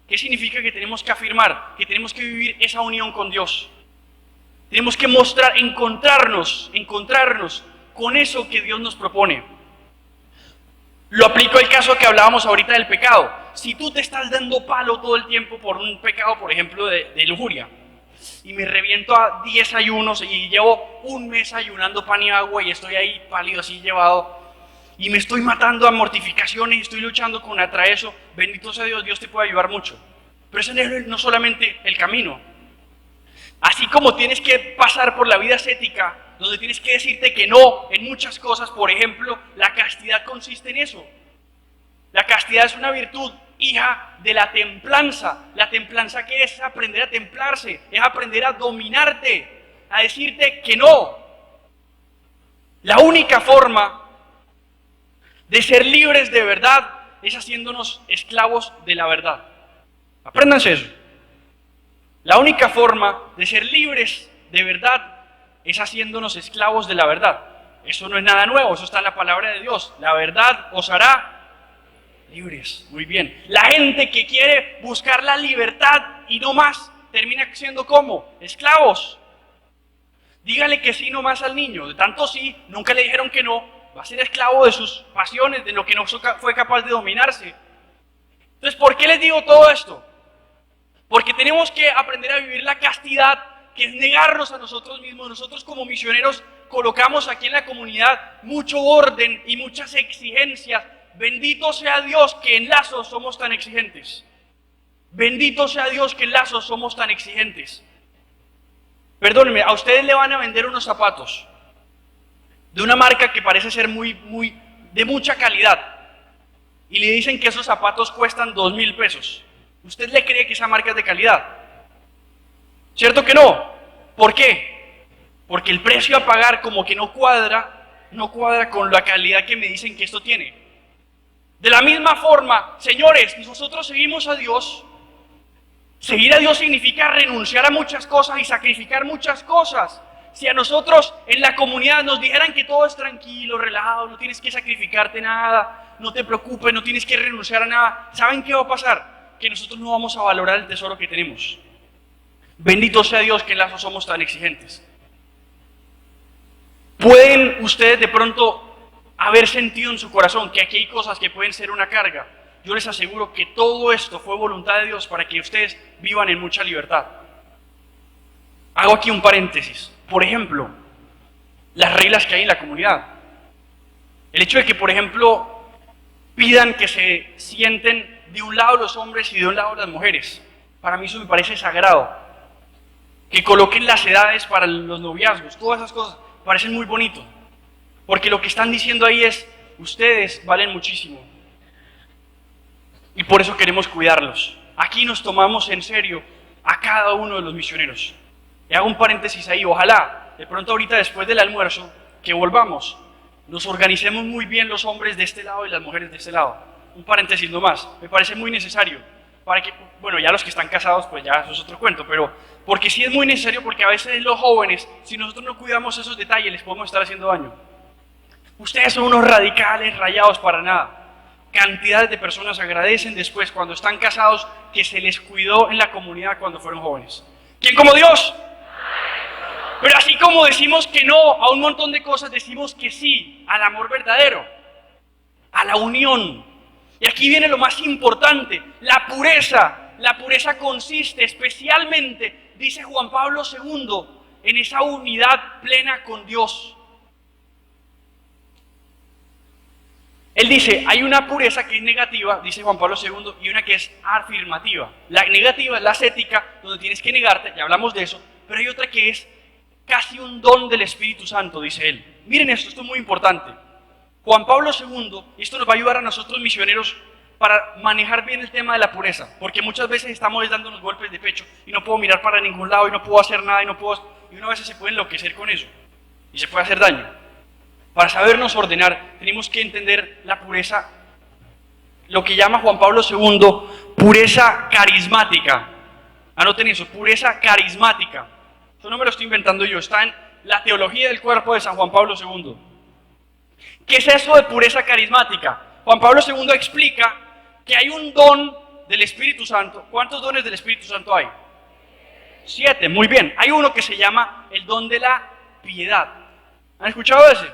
¿Qué significa que tenemos que afirmar? Que tenemos que vivir esa unión con Dios. Tenemos que mostrar, encontrarnos con eso que Dios nos propone. Lo aplico al caso que hablábamos ahorita del pecado. Si tú te estás dando palo todo el tiempo por un pecado, por ejemplo, de lujuria, y me reviento a 10 ayunos y llevo un mes ayunando pan y agua y estoy ahí pálido así llevado, y me estoy matando a mortificaciones y estoy luchando contra eso, bendito sea Dios, Dios te puede ayudar mucho. Pero ese no es solamente el camino. Así como tienes que pasar por la vida ascética, donde tienes que decirte que no en muchas cosas, por ejemplo, la castidad consiste en eso. La castidad es una virtud hija de la templanza. La templanza, ¿qué es? Aprender a templarse, es aprender a dominarte, a decirte que no. La única forma de ser libres de verdad es haciéndonos esclavos de la verdad. Apréndanse eso. La única forma de ser libres de verdad es haciéndonos esclavos de la verdad. Eso no es nada nuevo, eso está en la palabra de Dios. La verdad os hará libres. Muy bien. La gente que quiere buscar la libertad y no más, termina siendo ¿cómo? Esclavos. Dígale que sí nomás al niño. De tanto sí, nunca le dijeron que no. Va a ser esclavo de sus pasiones, de lo que no fue capaz de dominarse. Entonces, ¿por qué les digo todo esto? Porque tenemos que aprender a vivir la castidad, que es negarnos a nosotros mismos. Nosotros como misioneros colocamos aquí en la comunidad mucho orden y muchas exigencias. Bendito sea Dios que en Lazos somos tan exigentes. Bendito sea Dios que en Lazos somos tan exigentes. Perdónenme, a ustedes le van a vender unos zapatos de una marca que parece ser de mucha calidad y le dicen que esos zapatos cuestan 2,000 pesos. ¿Usted le cree que esa marca es de calidad? ¿Cierto que no? ¿Por qué? Porque el precio a pagar como que no cuadra con la calidad que me dicen que esto tiene. De la misma forma, señores, nosotros seguimos a Dios. Seguir a Dios significa renunciar a muchas cosas y sacrificar muchas cosas. Si a nosotros en la comunidad nos dijeran que todo es tranquilo, relajado, no tienes que sacrificarte nada, no te preocupes, no tienes que renunciar a nada, ¿saben qué va a pasar? Que nosotros no vamos a valorar el tesoro que tenemos. Bendito sea Dios que en Lazos somos tan exigentes. ¿Pueden ustedes de pronto haber sentido en su corazón que aquí hay cosas que pueden ser una carga? Yo les aseguro que todo esto fue voluntad de Dios para que ustedes vivan en mucha libertad. Hago aquí un paréntesis. Por ejemplo, las reglas que hay en la comunidad. El hecho de que, por ejemplo, pidan que se sienten de un lado los hombres y de un lado las mujeres. Para mí eso me parece sagrado. Que coloquen las edades para los noviazgos, todas esas cosas, parecen muy bonito. Porque lo que están diciendo ahí es, ustedes valen muchísimo. Y por eso queremos cuidarlos. Aquí nos tomamos en serio a cada uno de los misioneros. Y hago un paréntesis ahí, ojalá, de pronto ahorita después del almuerzo, que volvamos, nos organicemos muy bien los hombres de este lado y las mujeres de este lado. Un paréntesis nomás, me parece muy necesario. Para que, bueno, ya los que están casados, pues ya eso es otro cuento, pero porque sí es muy necesario, porque a veces los jóvenes, si nosotros no cuidamos esos detalles, les podemos estar haciendo daño. Ustedes son unos radicales, rayados para nada. Cantidades de personas agradecen después, cuando están casados, que se les cuidó en la comunidad cuando fueron jóvenes. ¿Quién como Dios? Pero así como decimos que no a un montón de cosas, decimos que sí al amor verdadero, a la unión. Y aquí viene lo más importante, la pureza. La pureza consiste especialmente, dice Juan Pablo II, en esa unidad plena con Dios. Él dice, hay una pureza que es negativa, dice Juan Pablo II, y una que es afirmativa. La negativa es la ascética, donde tienes que negarte, ya hablamos de eso, pero hay otra que es casi un don del Espíritu Santo, dice él. Miren esto es muy importante. Juan Pablo II, y esto nos va a ayudar a nosotros misioneros para manejar bien el tema de la pureza, porque muchas veces estamos dándonos golpes de pecho y no puedo mirar para ningún lado y no puedo hacer nada y una vez se puede enloquecer con eso y se puede hacer daño. Para sabernos ordenar, tenemos que entender la pureza, lo que llama Juan Pablo II, pureza carismática. Anoten eso, pureza carismática. Eso no me lo estoy inventando yo, está en la teología del cuerpo de San Juan Pablo II. ¿Qué es eso de pureza carismática? Juan Pablo II explica que hay un don del Espíritu Santo. ¿Cuántos dones del Espíritu Santo hay? 7, muy bien. Hay uno que se llama el don de la piedad. ¿Han escuchado ese?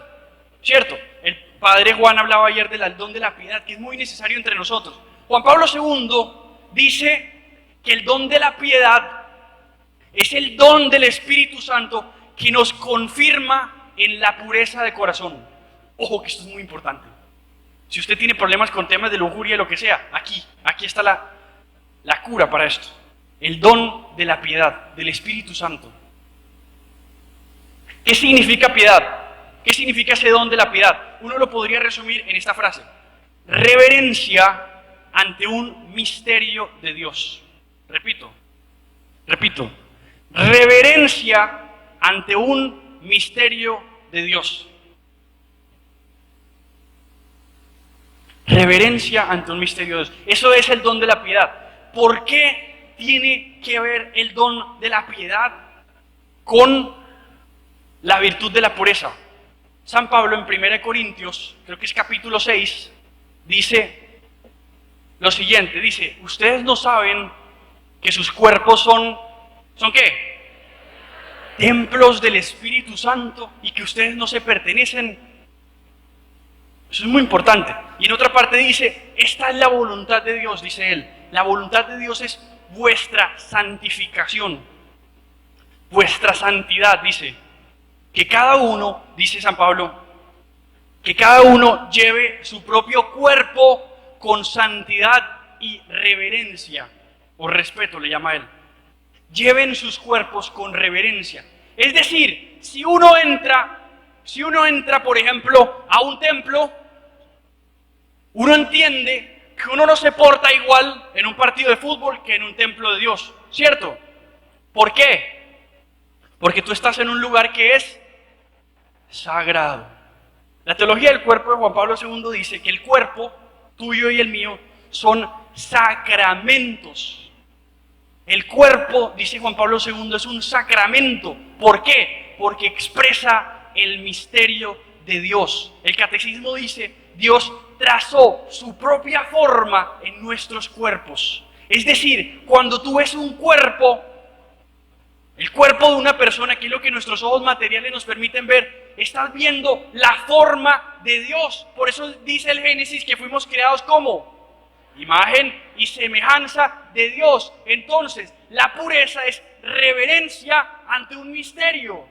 ¿Cierto? El padre Juan hablaba ayer del don de la piedad, que es muy necesario entre nosotros. Juan Pablo II dice que el don de la piedad es el don del Espíritu Santo que nos confirma en la pureza de corazón. Ojo que esto es muy importante. Si usted tiene problemas con temas de lujuria, lo que sea, aquí está la cura para esto. El don de la piedad, del Espíritu Santo. ¿Qué significa piedad? ¿Qué significa ese don de la piedad? Uno lo podría resumir en esta frase: reverencia ante un misterio de Dios. Repito, reverencia ante un misterio de Dios. Reverencia ante un misterio de Dios. Eso es el don de la piedad. ¿Por qué tiene que ver el don de la piedad con la virtud de la pureza? San Pablo en 1 Corintios, creo que es capítulo 6, dice lo siguiente, dice: ustedes no saben que sus cuerpos ¿son qué? Templos del Espíritu Santo, y que ustedes no se pertenecen. Eso es muy importante. Y en otra parte dice: esta es la voluntad de Dios, dice él. La voluntad de Dios es vuestra santificación, vuestra santidad, dice. Que cada uno, dice San Pablo, que cada uno lleve su propio cuerpo con santidad y reverencia, o respeto le llama él. Lleven sus cuerpos con reverencia. Es decir, si uno entra, por ejemplo, a un templo, uno entiende que uno no se porta igual en un partido de fútbol que en un templo de Dios, ¿cierto? ¿Por qué? Porque tú estás en un lugar que es sagrado. La teología del cuerpo de Juan Pablo II dice que el cuerpo tuyo y el mío son sacramentos. El cuerpo, dice Juan Pablo II, es un sacramento. ¿Por qué? Porque expresa el misterio de Dios. El catecismo dice: Dios trazó su propia forma en nuestros cuerpos. Es decir, cuando tú ves un cuerpo, el cuerpo de una persona, que es lo que nuestros ojos materiales nos permiten ver, estás viendo la forma de Dios. Por eso dice el Génesis que fuimos creados como imagen y semejanza de Dios. Entonces, la pureza es reverencia ante un misterio.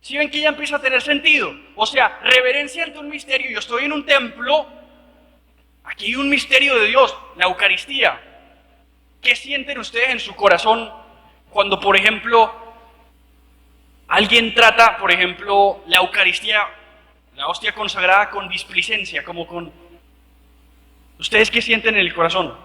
¿Sí ven que ya empieza a tener sentido? O sea, reverencia ante un misterio. Yo estoy en un templo, aquí hay un misterio de Dios, la Eucaristía. ¿Qué sienten ustedes en su corazón cuando, por ejemplo, alguien trata, por ejemplo, la Eucaristía, la hostia consagrada, con displicencia, como con... ¿Ustedes qué sienten en el corazón?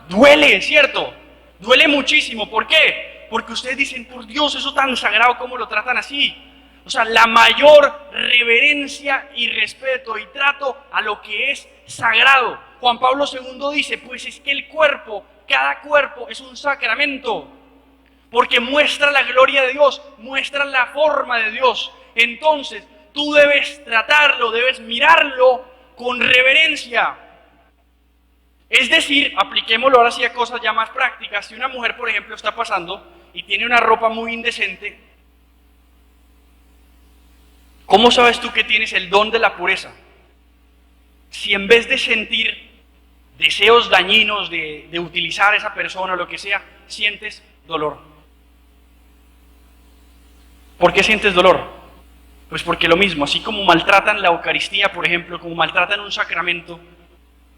Duele, ¿cierto? Duele muchísimo. ¿Por qué? Porque ustedes dicen: por Dios, eso tan sagrado, ¿cómo lo tratan así? O sea, la mayor reverencia y respeto y trato a lo que es sagrado. Juan Pablo II dice: pues es que el cuerpo, cada cuerpo es un sacramento, porque muestra la gloria de Dios, muestra la forma de Dios. Entonces, tú debes tratarlo, debes mirarlo con reverencia. Es decir, apliquémoslo ahora sí a cosas ya más prácticas. Si una mujer, por ejemplo, está pasando y tiene una ropa muy indecente, ¿cómo sabes tú que tienes el don de la pureza? Si en vez de sentir deseos dañinos de utilizar a esa persona o lo que sea, sientes dolor. ¿Por qué sientes dolor? Pues porque lo mismo, así como maltratan la Eucaristía, por ejemplo, como maltratan un sacramento,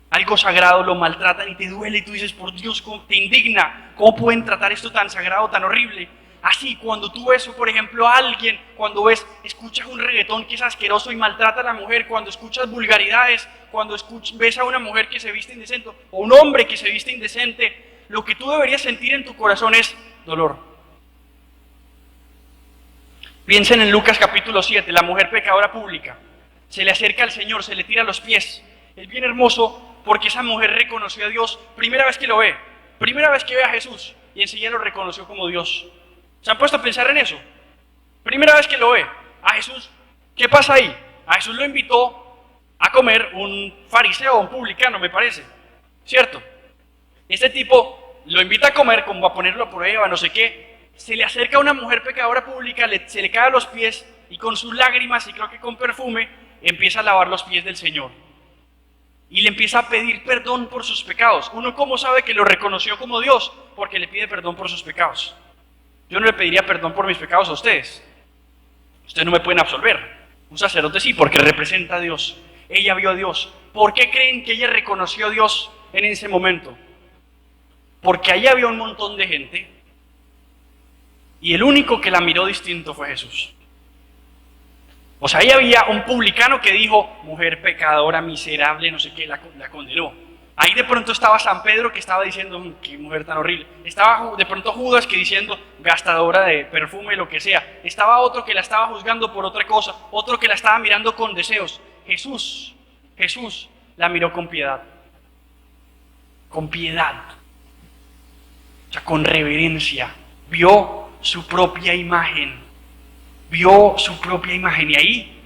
algo sagrado, lo maltratan y te duele y tú dices: por Dios, ¿cómo te indigna? ¿Cómo pueden tratar esto tan sagrado, tan horrible? Así, cuando tú ves, por ejemplo, a alguien, cuando escuchas un reggaetón que es asqueroso y maltrata a la mujer, cuando escuchas vulgaridades, cuando ves a una mujer que se viste indecente, o un hombre que se viste indecente, lo que tú deberías sentir en tu corazón es dolor. Piensen en Lucas capítulo 7, la mujer pecadora pública. Se le acerca al Señor, se le tira a los pies. Es bien hermoso porque esa mujer reconoció a Dios, primera vez que lo ve, primera vez que ve a Jesús, y enseguida lo reconoció como Dios. ¿Se han puesto a pensar en eso? Primera vez que lo ve a Jesús, ¿qué pasa ahí? A Jesús lo invitó a comer un fariseo, un publicano, me parece, ¿cierto? Este tipo lo invita a comer como a ponerlo a prueba, no sé qué. Se le acerca a una mujer pecadora pública, se le cae a los pies y con sus lágrimas, y creo que con perfume, empieza a lavar los pies del Señor. Y le empieza a pedir perdón por sus pecados. ¿Uno cómo sabe que lo reconoció como Dios? Porque le pide perdón por sus pecados. Yo no le pediría perdón por mis pecados a ustedes. Ustedes no me pueden absolver. Un sacerdote sí, porque representa a Dios. ella vio a Dios. ¿Por qué creen que ella reconoció a Dios en ese momento? Porque allá había un montón de gente y el único que la miró distinto fue Jesús. O sea, ahí había un publicano que dijo, mujer pecadora, miserable, no sé qué, la condenó. Ahí de pronto estaba San Pedro que estaba diciendo, qué mujer tan horrible. Estaba de pronto Judas que diciendo, gastadora de perfume, lo que sea. Estaba otro que la estaba juzgando por otra cosa, otro que la estaba mirando con deseos. Jesús la miró con piedad. Con piedad. O sea, con reverencia. Vio su propia imagen. Vio su propia imagen y ahí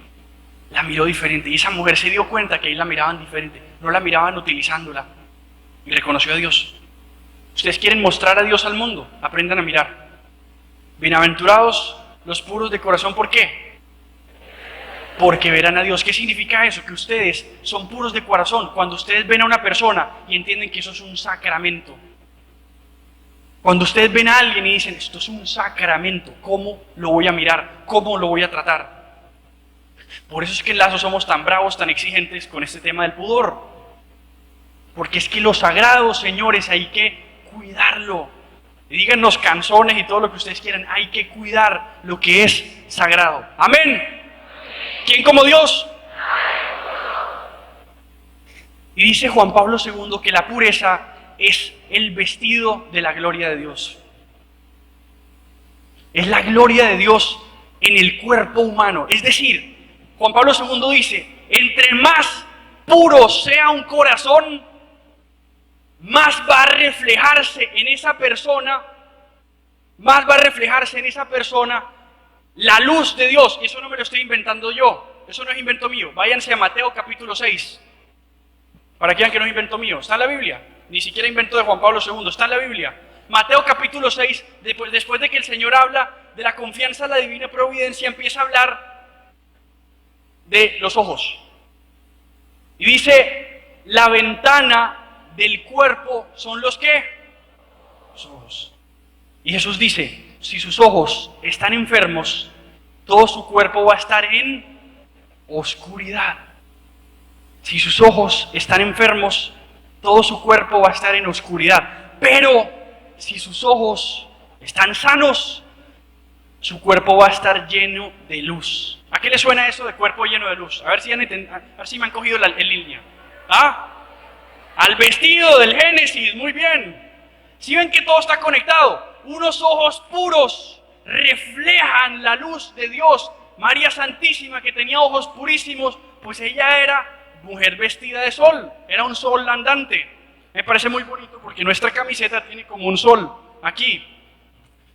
la miró diferente. Y esa mujer se dio cuenta que ahí la miraban diferente. No la miraban utilizándola. Y reconoció a Dios. Ustedes quieren mostrar a Dios al mundo, aprendan a mirar. Bienaventurados los puros de corazón, ¿por qué? Porque verán a Dios. ¿Qué significa eso? Que ustedes son puros de corazón cuando ustedes ven a una persona y entienden que eso es un sacramento. Cuando ustedes ven a alguien y dicen, esto es un sacramento, ¿cómo lo voy a mirar? ¿Cómo lo voy a tratar? Por eso es que en Lazo somos tan bravos, tan exigentes con este tema del pudor. Porque es que lo sagrado, señores, hay que cuidarlo. Y díganos canzones y todo lo que ustedes quieran, hay que cuidar lo que es sagrado. Amén. ¿Quién como Dios? Y dice Juan Pablo II que la pureza es el vestido de la gloria de Dios. Es la gloria de Dios en el cuerpo humano. Es decir, Juan Pablo II dice, entre más puro sea un corazón, más va a reflejarse en esa persona, la luz de Dios. Y eso no me lo estoy inventando yo, eso no es invento mío. Váyanse a Mateo capítulo 6, para que vean que no es invento mío. Está en la Biblia, ni siquiera invento de Juan Pablo II, está en la Biblia. Mateo capítulo 6, después de que el Señor habla de la confianza en la divina providencia, empieza a hablar de los ojos. Y dice, la ventana del cuerpo son los ¿qué? Los ojos. Y Jesús dice, si sus ojos están enfermos, todo su cuerpo va a estar en oscuridad. Si sus ojos están enfermos, todo su cuerpo va a estar en oscuridad. Pero si sus ojos están sanos, su cuerpo va a estar lleno de luz. ¿A qué le suena eso de cuerpo lleno de luz? A ver si me han cogido en línea. ¿Ah? Al vestido del Génesis, muy bien. ¿Sí ven que todo está conectado? Unos ojos puros reflejan la luz de Dios. María Santísima, que tenía ojos purísimos, pues ella era mujer vestida de sol, era un sol andante. Me parece muy bonito porque nuestra camiseta tiene como un sol aquí.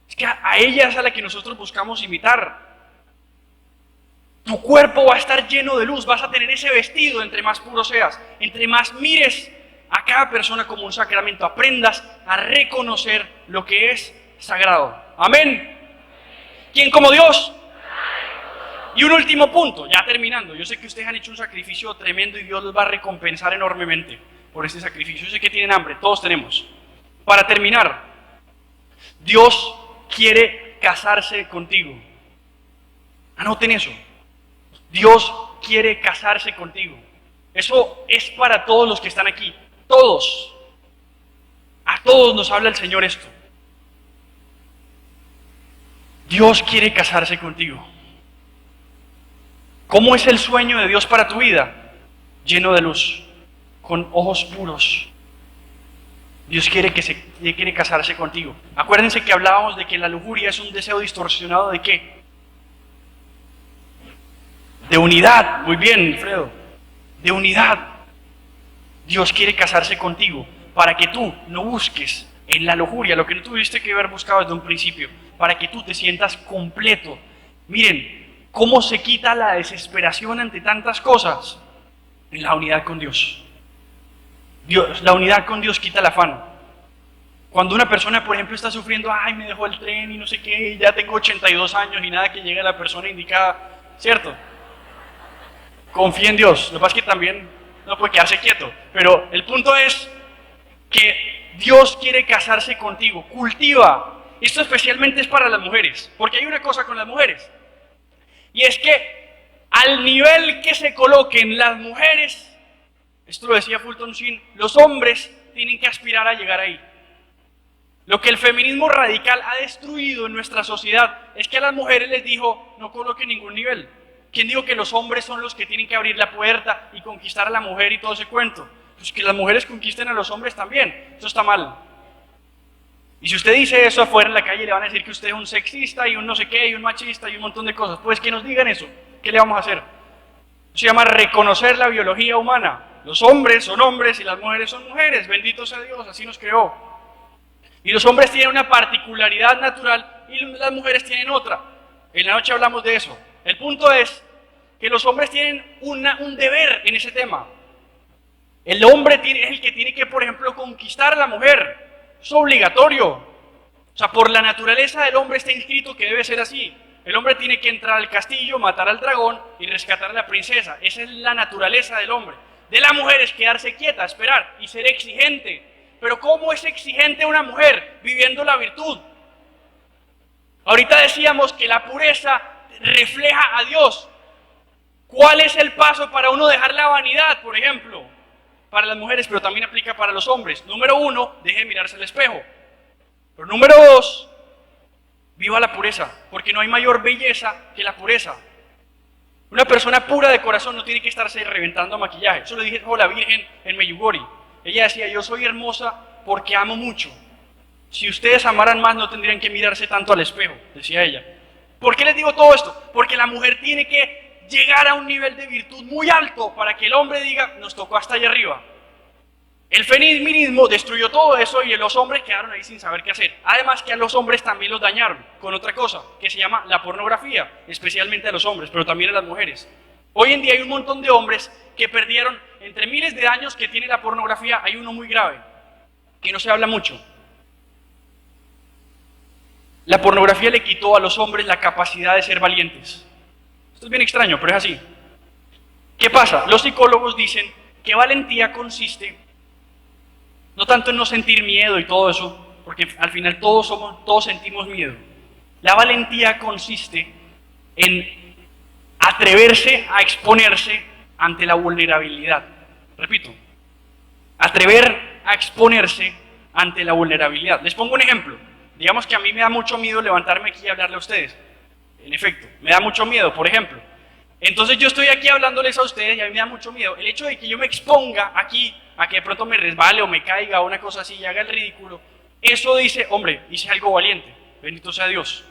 Es que a ella es a la que nosotros buscamos imitar. Tu cuerpo va a estar lleno de luz, vas a tener ese vestido entre más puro seas, entre más mires a cada persona como un sacramento, aprendas a reconocer lo que es sagrado. Amén. ¿Quién como Dios? Y un último punto, ya terminando. Yo sé que ustedes han hecho un sacrificio tremendo y Dios los va a recompensar enormemente por este sacrificio. Yo sé que tienen hambre, todos tenemos. Para terminar, Dios quiere casarse contigo. Anoten eso. Dios quiere casarse contigo. Eso es para todos los que están aquí. Todos. A todos nos habla el Señor esto. Dios quiere casarse contigo. ¿Cómo es el sueño de Dios para tu vida? Lleno de luz, con ojos puros. Dios quiere casarse contigo. Acuérdense que hablábamos de que la lujuria es un deseo distorsionado ¿de qué? De unidad. Muy bien, Fredo. De unidad. Dios quiere casarse contigo para que tú no busques en la lujuria lo que no tuviste que haber buscado desde un principio, para que tú te sientas completo. Miren, ¿cómo se quita la desesperación ante tantas cosas? En la unidad con Dios. La unidad con Dios quita el afán. Cuando una persona, por ejemplo, está sufriendo, ay, me dejó el tren y no sé qué, ya tengo 82 años y nada que llegue a la persona indicada, ¿cierto? Confía en Dios. Lo que pasa es que también no puede quedarse quieto. Pero el punto es que Dios quiere casarse contigo. Cultiva. Esto especialmente es para las mujeres, porque hay una cosa con las mujeres. Y es que al nivel que se coloquen las mujeres, esto lo decía Fulton Sheen, los hombres tienen que aspirar a llegar ahí. Lo que el feminismo radical ha destruido en nuestra sociedad es que a las mujeres les dijo, no coloquen ningún nivel. ¿Quién dijo que los hombres son los que tienen que abrir la puerta y conquistar a la mujer y todo ese cuento? Pues que las mujeres conquisten a los hombres también. Eso está mal. Y si usted dice eso afuera en la calle, le van a decir que usted es un sexista y un no sé qué, y un machista y un montón de cosas. Pues que nos digan eso. ¿Qué le vamos a hacer? Se llama reconocer la biología humana. Los hombres son hombres y las mujeres son mujeres. Bendito sea Dios, así nos creó. Y los hombres tienen una particularidad natural y las mujeres tienen otra. En la noche hablamos de eso. El punto es que los hombres tienen un deber en ese tema. El hombre es el que tiene que, por ejemplo, conquistar a la mujer. Es obligatorio. O sea, por la naturaleza del hombre está inscrito que debe ser así. El hombre tiene que entrar al castillo, matar al dragón y rescatar a la princesa. Esa es la naturaleza del hombre. De la mujer es quedarse quieta, esperar y ser exigente. Pero ¿cómo es exigente una mujer? Viviendo la virtud. Ahorita decíamos que la pureza refleja a Dios. ¿Cuál es el paso para uno dejar la vanidad, por ejemplo? Para las mujeres, pero también aplica para los hombres. Número 1, deje de mirarse al espejo. Pero número 2, viva la pureza, porque no hay mayor belleza que la pureza. Una persona pura de corazón no tiene que estarse reventando maquillaje. Eso lo dijo la Virgen en Meyugori. Ella decía, yo soy hermosa porque amo mucho. Si ustedes amaran más, no tendrían que mirarse tanto al espejo, decía ella. ¿Por qué les digo todo esto? Porque la mujer tiene que llegar a un nivel de virtud muy alto para que el hombre diga, nos tocó hasta allá arriba. El feminismo destruyó todo eso y los hombres quedaron ahí sin saber qué hacer. Además que a los hombres también los dañaron con otra cosa que se llama la pornografía, especialmente a los hombres, pero también a las mujeres. Hoy en día hay un montón de hombres que perdieron, entre miles de daños que tiene la pornografía, hay uno muy grave, que no se habla mucho. La pornografía le quitó a los hombres la capacidad de ser valientes. Esto es bien extraño, pero es así. ¿Qué pasa? Los psicólogos dicen que valentía consiste no tanto en no sentir miedo y todo eso, porque al final todos sentimos miedo. La valentía consiste en atreverse a exponerse ante la vulnerabilidad. Repito, atrever a exponerse ante la vulnerabilidad. Les pongo un ejemplo. Digamos que a mí me da mucho miedo levantarme aquí y hablarle a ustedes. En efecto, me da mucho miedo, por ejemplo. Entonces yo estoy aquí hablándoles a ustedes y a mí me da mucho miedo. El hecho de que yo me exponga aquí a que de pronto me resbale o me caiga o una cosa así y haga el ridículo, eso dice, hombre, hice algo valiente. Bendito sea Dios.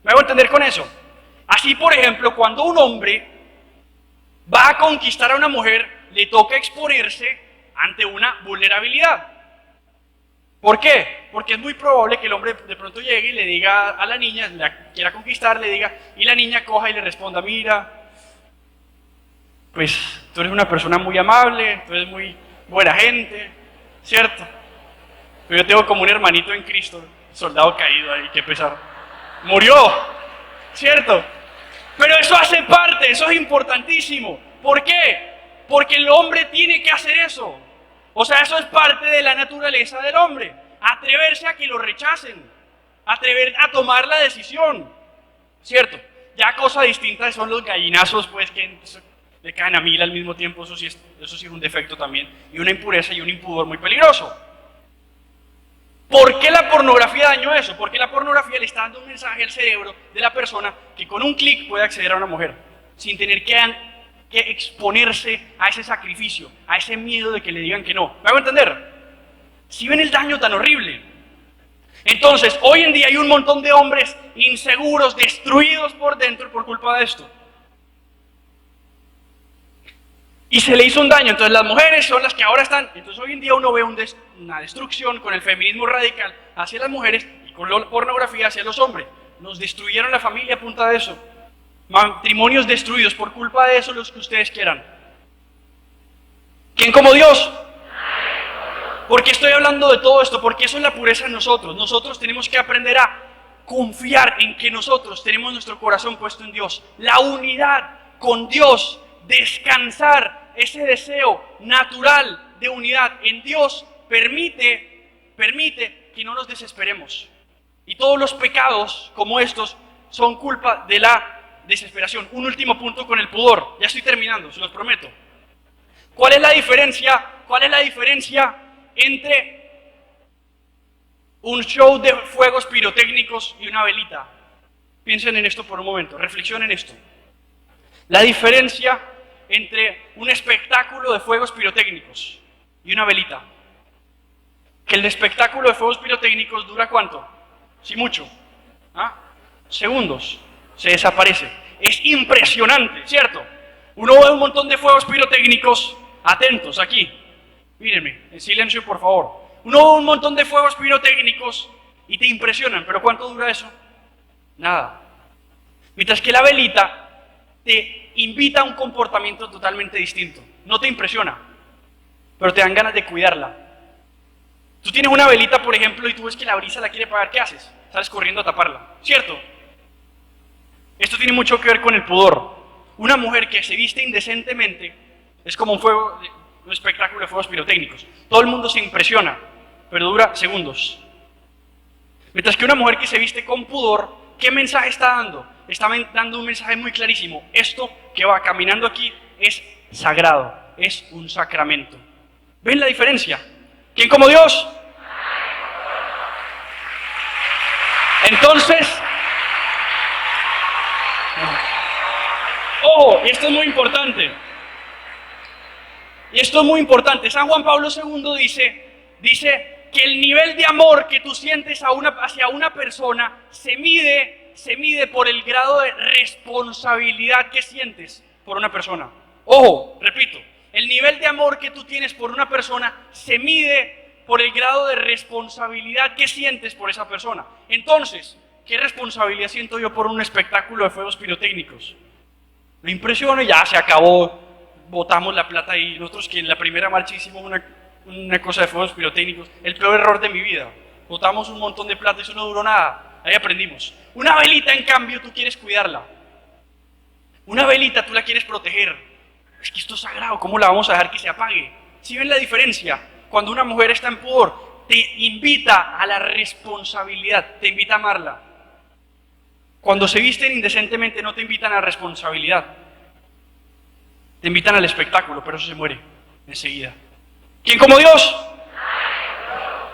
¿Me hago entender con eso? Así, por ejemplo, cuando un hombre va a conquistar a una mujer, le toca exponerse ante una vulnerabilidad. ¿Por qué? Porque es muy probable que el hombre de pronto llegue y le diga a la niña, la quiera conquistar, le diga, y la niña coja y le responda, mira, pues tú eres una persona muy amable, tú eres muy buena gente, ¿cierto? Pero yo tengo como un hermanito en Cristo, soldado caído ahí, qué pesar. Murió, ¿cierto? Pero eso hace parte, eso es importantísimo. ¿Por qué? Porque el hombre tiene que hacer eso. O sea, eso es parte de la naturaleza del hombre. Atreverse a que lo rechacen. Atrever a tomar la decisión. ¿Cierto? Ya cosa distinta son los gallinazos, pues, que le caen a mil al mismo tiempo. Eso sí es un defecto también. Y una impureza y un impudor muy peligroso. ¿Por qué la pornografía dañó eso? Porque la pornografía le está dando un mensaje al cerebro de la persona que con un clic puede acceder a una mujer. Sin tener que exponerse a ese sacrificio, a ese miedo de que le digan que no. ¿Me hago entender? ¿Sí ven el daño tan horrible? Entonces, hoy en día hay un montón de hombres inseguros, destruidos por dentro por culpa de esto. Y se le hizo un daño. Entonces las mujeres son las que ahora están. Entonces hoy en día uno ve una destrucción con el feminismo radical hacia las mujeres y con la pornografía hacia los hombres. Nos destruyeron la familia a punta de eso. Matrimonios destruidos por culpa de eso, los que ustedes quieran. ¿Quién como Dios? ¿Por qué estoy hablando de todo esto? Porque eso es la pureza en nosotros. Nosotros tenemos que aprender a confiar en que nosotros tenemos nuestro corazón puesto en Dios. La unidad con Dios, descansar, ese deseo natural de unidad en Dios permite que no nos desesperemos. Y todos los pecados como estos son culpa de la desesperación. Un último punto con el pudor. Ya estoy terminando, se los prometo. ¿Cuál es la diferencia? ¿Cuál es la diferencia entre un show de fuegos pirotécnicos y una velita? Piensen en esto por un momento, reflexionen esto. La diferencia entre un espectáculo de fuegos pirotécnicos y una velita. Que el espectáculo de fuegos pirotécnicos dura ¿cuánto? Sí, mucho. Segundos. Se desaparece. Es impresionante, ¿cierto? Uno ve un montón de fuegos pirotécnicos. Atentos, aquí. Mírenme, en silencio, por favor. Uno ve un montón de fuegos pirotécnicos y te impresionan. ¿Pero cuánto dura eso? Nada. Mientras que la velita te invita a un comportamiento totalmente distinto. No te impresiona, pero te dan ganas de cuidarla. Tú tienes una velita, por ejemplo, y tú ves que la brisa la quiere apagar, ¿qué haces? Sales corriendo a taparla, ¿cierto? Esto tiene mucho que ver con el pudor. Una mujer que se viste indecentemente es como un espectáculo de fuegos pirotécnicos. Todo el mundo se impresiona, pero dura segundos. Mientras que una mujer que se viste con pudor, ¿qué mensaje está dando? Está dando un mensaje muy clarísimo. Esto que va caminando aquí es sagrado, es un sacramento. ¿Ven la diferencia? ¿Quién como Dios? Entonces, ojo, y esto es muy importante. Y esto es muy importante. San Juan Pablo II dice que el nivel de amor que tú sientes hacia una persona se mide por el grado de responsabilidad que sientes por una persona. Ojo, repito, el nivel de amor que tú tienes por una persona se mide por el grado de responsabilidad que sientes por esa persona. Entonces, ¿qué responsabilidad siento yo por un espectáculo de fuegos pirotécnicos? Me impresiona y ya se acabó. Botamos la plata ahí. Nosotros que en la primera marcha hicimos una cosa de fuegos pirotécnicos, el peor error de mi vida. Botamos un montón de plata y eso no duró nada. Ahí aprendimos. Una velita, en cambio, tú quieres cuidarla. Una velita tú la quieres proteger. Es que esto es sagrado, ¿cómo la vamos a dejar que se apague? ¿Sí ven la diferencia? Cuando una mujer está en pudor, te invita a la responsabilidad, te invita a amarla. Cuando se visten indecentemente no te invitan a la responsabilidad. Te invitan al espectáculo, pero eso se muere enseguida. ¿Quién como Dios?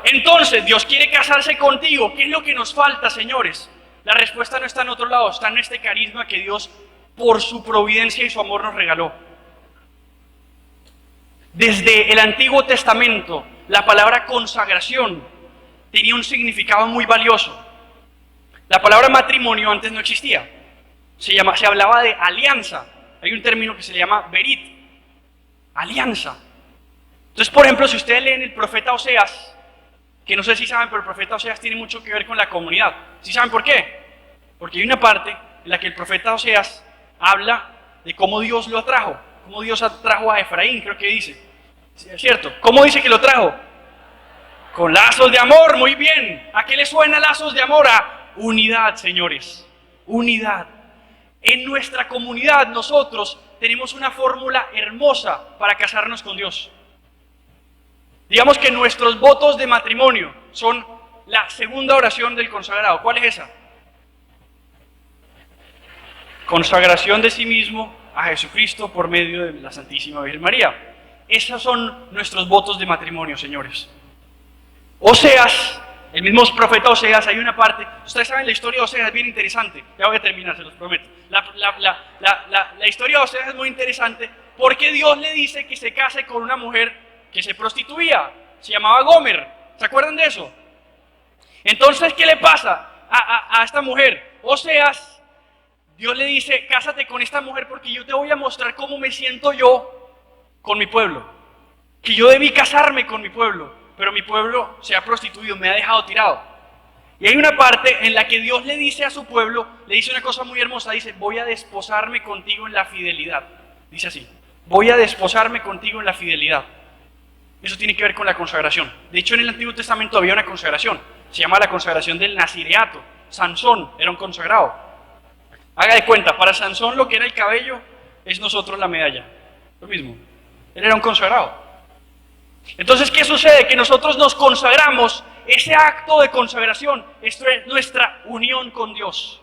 Entonces, Dios quiere casarse contigo. ¿Qué es lo que nos falta, señores? La respuesta no está en otro lado, está en este carisma que Dios, por su providencia y su amor, nos regaló. Desde el Antiguo Testamento, la palabra consagración tenía un significado muy valioso. La palabra matrimonio antes no existía. Se hablaba de alianza. Hay un término que se llama berit, alianza. Entonces, por ejemplo, si ustedes leen el profeta Oseas, que no sé si saben, pero el profeta Oseas tiene mucho que ver con la comunidad. ¿Sí saben por qué? Porque hay una parte en la que el profeta Oseas habla de cómo Dios lo atrajo, cómo Dios atrajo a Efraín, creo que dice. ¿Sí, es cierto? ¿Cómo dice que lo trajo? Con lazos de amor, muy bien. ¿A qué le suena lazos de amor? A unidad, señores. Unidad. En nuestra comunidad nosotros tenemos una fórmula hermosa para casarnos con Dios. Digamos que nuestros votos de matrimonio son la segunda oración del consagrado. ¿Cuál es esa? Consagración de sí mismo a Jesucristo por medio de la Santísima Virgen María. Esos son nuestros votos de matrimonio, señores. Oseas, el mismo profeta Oseas, hay una parte, ustedes saben la historia de Oseas, es bien interesante, ya voy a terminar, se los prometo. La historia de Oseas es muy interesante porque Dios le dice que se case con una mujer que se prostituía, se llamaba Gomer, ¿se acuerdan de eso? Entonces, ¿qué le pasa a esta mujer? Oseas, Dios le dice, cásate con esta mujer porque yo te voy a mostrar cómo me siento yo con mi pueblo, que yo debí casarme con mi pueblo, pero mi pueblo se ha prostituido, me ha dejado tirado. Y hay una parte en la que Dios le dice a su pueblo, le dice una cosa muy hermosa, dice, voy a desposarme contigo en la fidelidad. Dice así, voy a desposarme contigo en la fidelidad. Eso tiene que ver con la consagración. De hecho, en el Antiguo Testamento había una consagración, se llama la consagración del nazireato. Sansón era un consagrado. Haga de cuenta, para Sansón lo que era el cabello es nosotros la medalla. Lo mismo, él era un consagrado. Entonces, ¿qué sucede? Que nosotros nos consagramos. Ese acto de consagración es nuestra unión con Dios.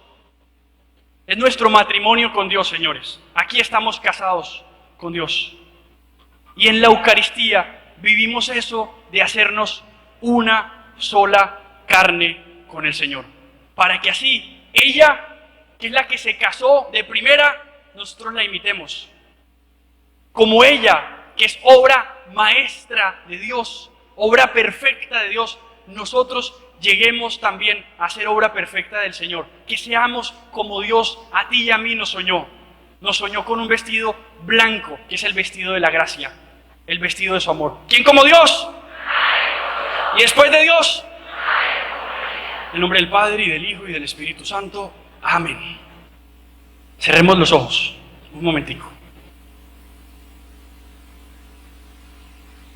Es nuestro matrimonio con Dios, señores. Aquí estamos casados con Dios. Y en la Eucaristía vivimos eso de hacernos una sola carne con el Señor. Para que así, ella, que es la que se casó de primera, nosotros la imitemos. Como ella, que es obra maestra de Dios, obra perfecta de Dios, nosotros lleguemos también a ser obra perfecta del Señor. Que seamos como Dios a ti y a mí nos soñó. Nos soñó con un vestido blanco, que es el vestido de la gracia, el vestido de su amor. ¿Quién como Dios? Y después de Dios, en el nombre del Padre, y del Hijo, y del Espíritu Santo. Amén. Cerremos los ojos un momentico.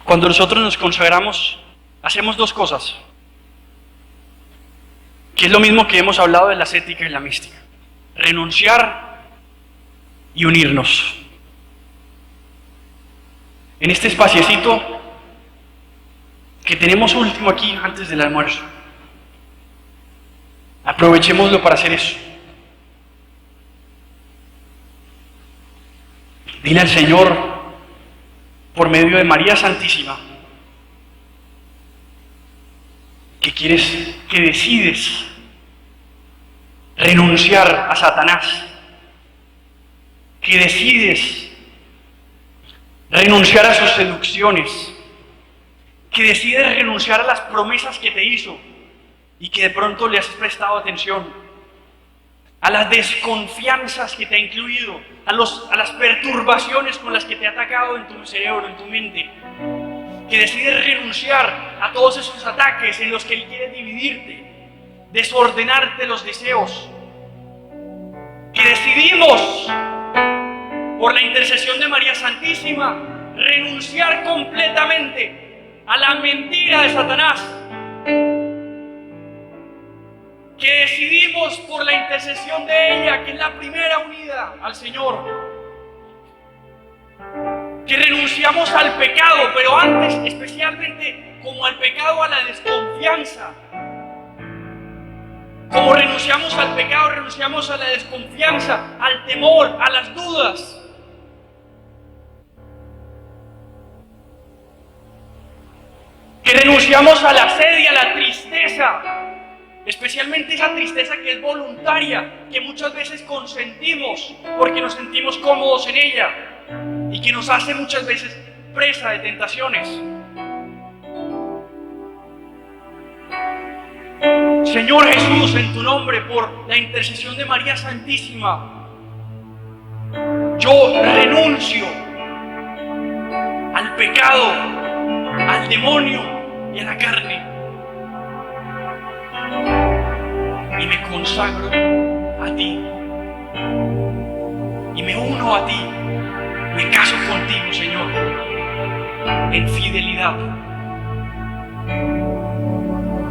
Cuando nosotros nos consagramos, hacemos dos cosas, que es lo mismo que hemos hablado de la ascética y la mística: renunciar y unirnos. En este espaciecito que tenemos último aquí antes del almuerzo, aprovechémoslo para hacer eso. Dile al Señor, por medio de María Santísima, que decides renunciar a Satanás, que decides renunciar a sus seducciones, que decides renunciar a las promesas que te hizo y que de pronto le has prestado atención, a las desconfianzas que te ha incluido, a las perturbaciones con las que te ha atacado en tu cerebro, en tu mente, que decides renunciar a todos esos ataques en los que Él quiere dividirte, desordenarte los deseos, que decidimos, por la intercesión de María Santísima, renunciar completamente a la mentira de Satanás, que decidimos por la intercesión de ella, que es la primera unida al Señor, que renunciamos al pecado, pero antes especialmente como al pecado, a la desconfianza. Como renunciamos al pecado, renunciamos a la desconfianza, al temor, a las dudas. Que renunciamos a la sed y a la tristeza, especialmente esa tristeza que es voluntaria, que muchas veces consentimos porque nos sentimos cómodos en ella y que nos hace muchas veces presa de tentaciones. Señor Jesús, en tu nombre, por la intercesión de María Santísima, yo renuncio al pecado, al demonio y a la carne, y me consagro a ti, y me uno a ti, me caso contigo, Señor, en fidelidad.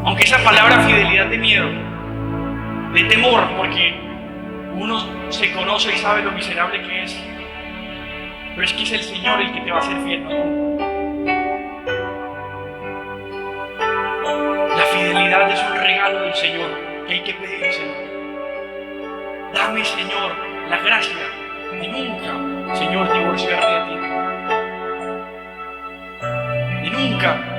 Aunque esa palabra fidelidad de miedo, de temor, porque uno se conoce y sabe lo miserable que es, pero es que es el Señor el que te va a hacer fiel, ¿no? La fidelidad es un regalo del Señor que hay que pedírselo. Dame, Señor, la gracia de nunca, Señor, divorciarme de ti, de nunca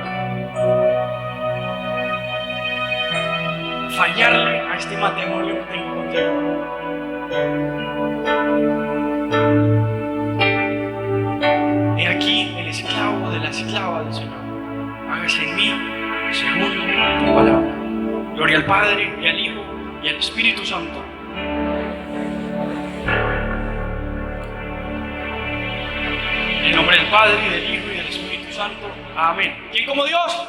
fallarle a este matrimonio que tengo contigo. He aquí el esclavo de la esclava del Señor. Hágase en mí según tu palabra. Gloria al Padre, y al Hijo, y al Espíritu Santo. En el nombre del Padre, y del Hijo, y del Espíritu Santo. Amén. ¿Quién como Dios?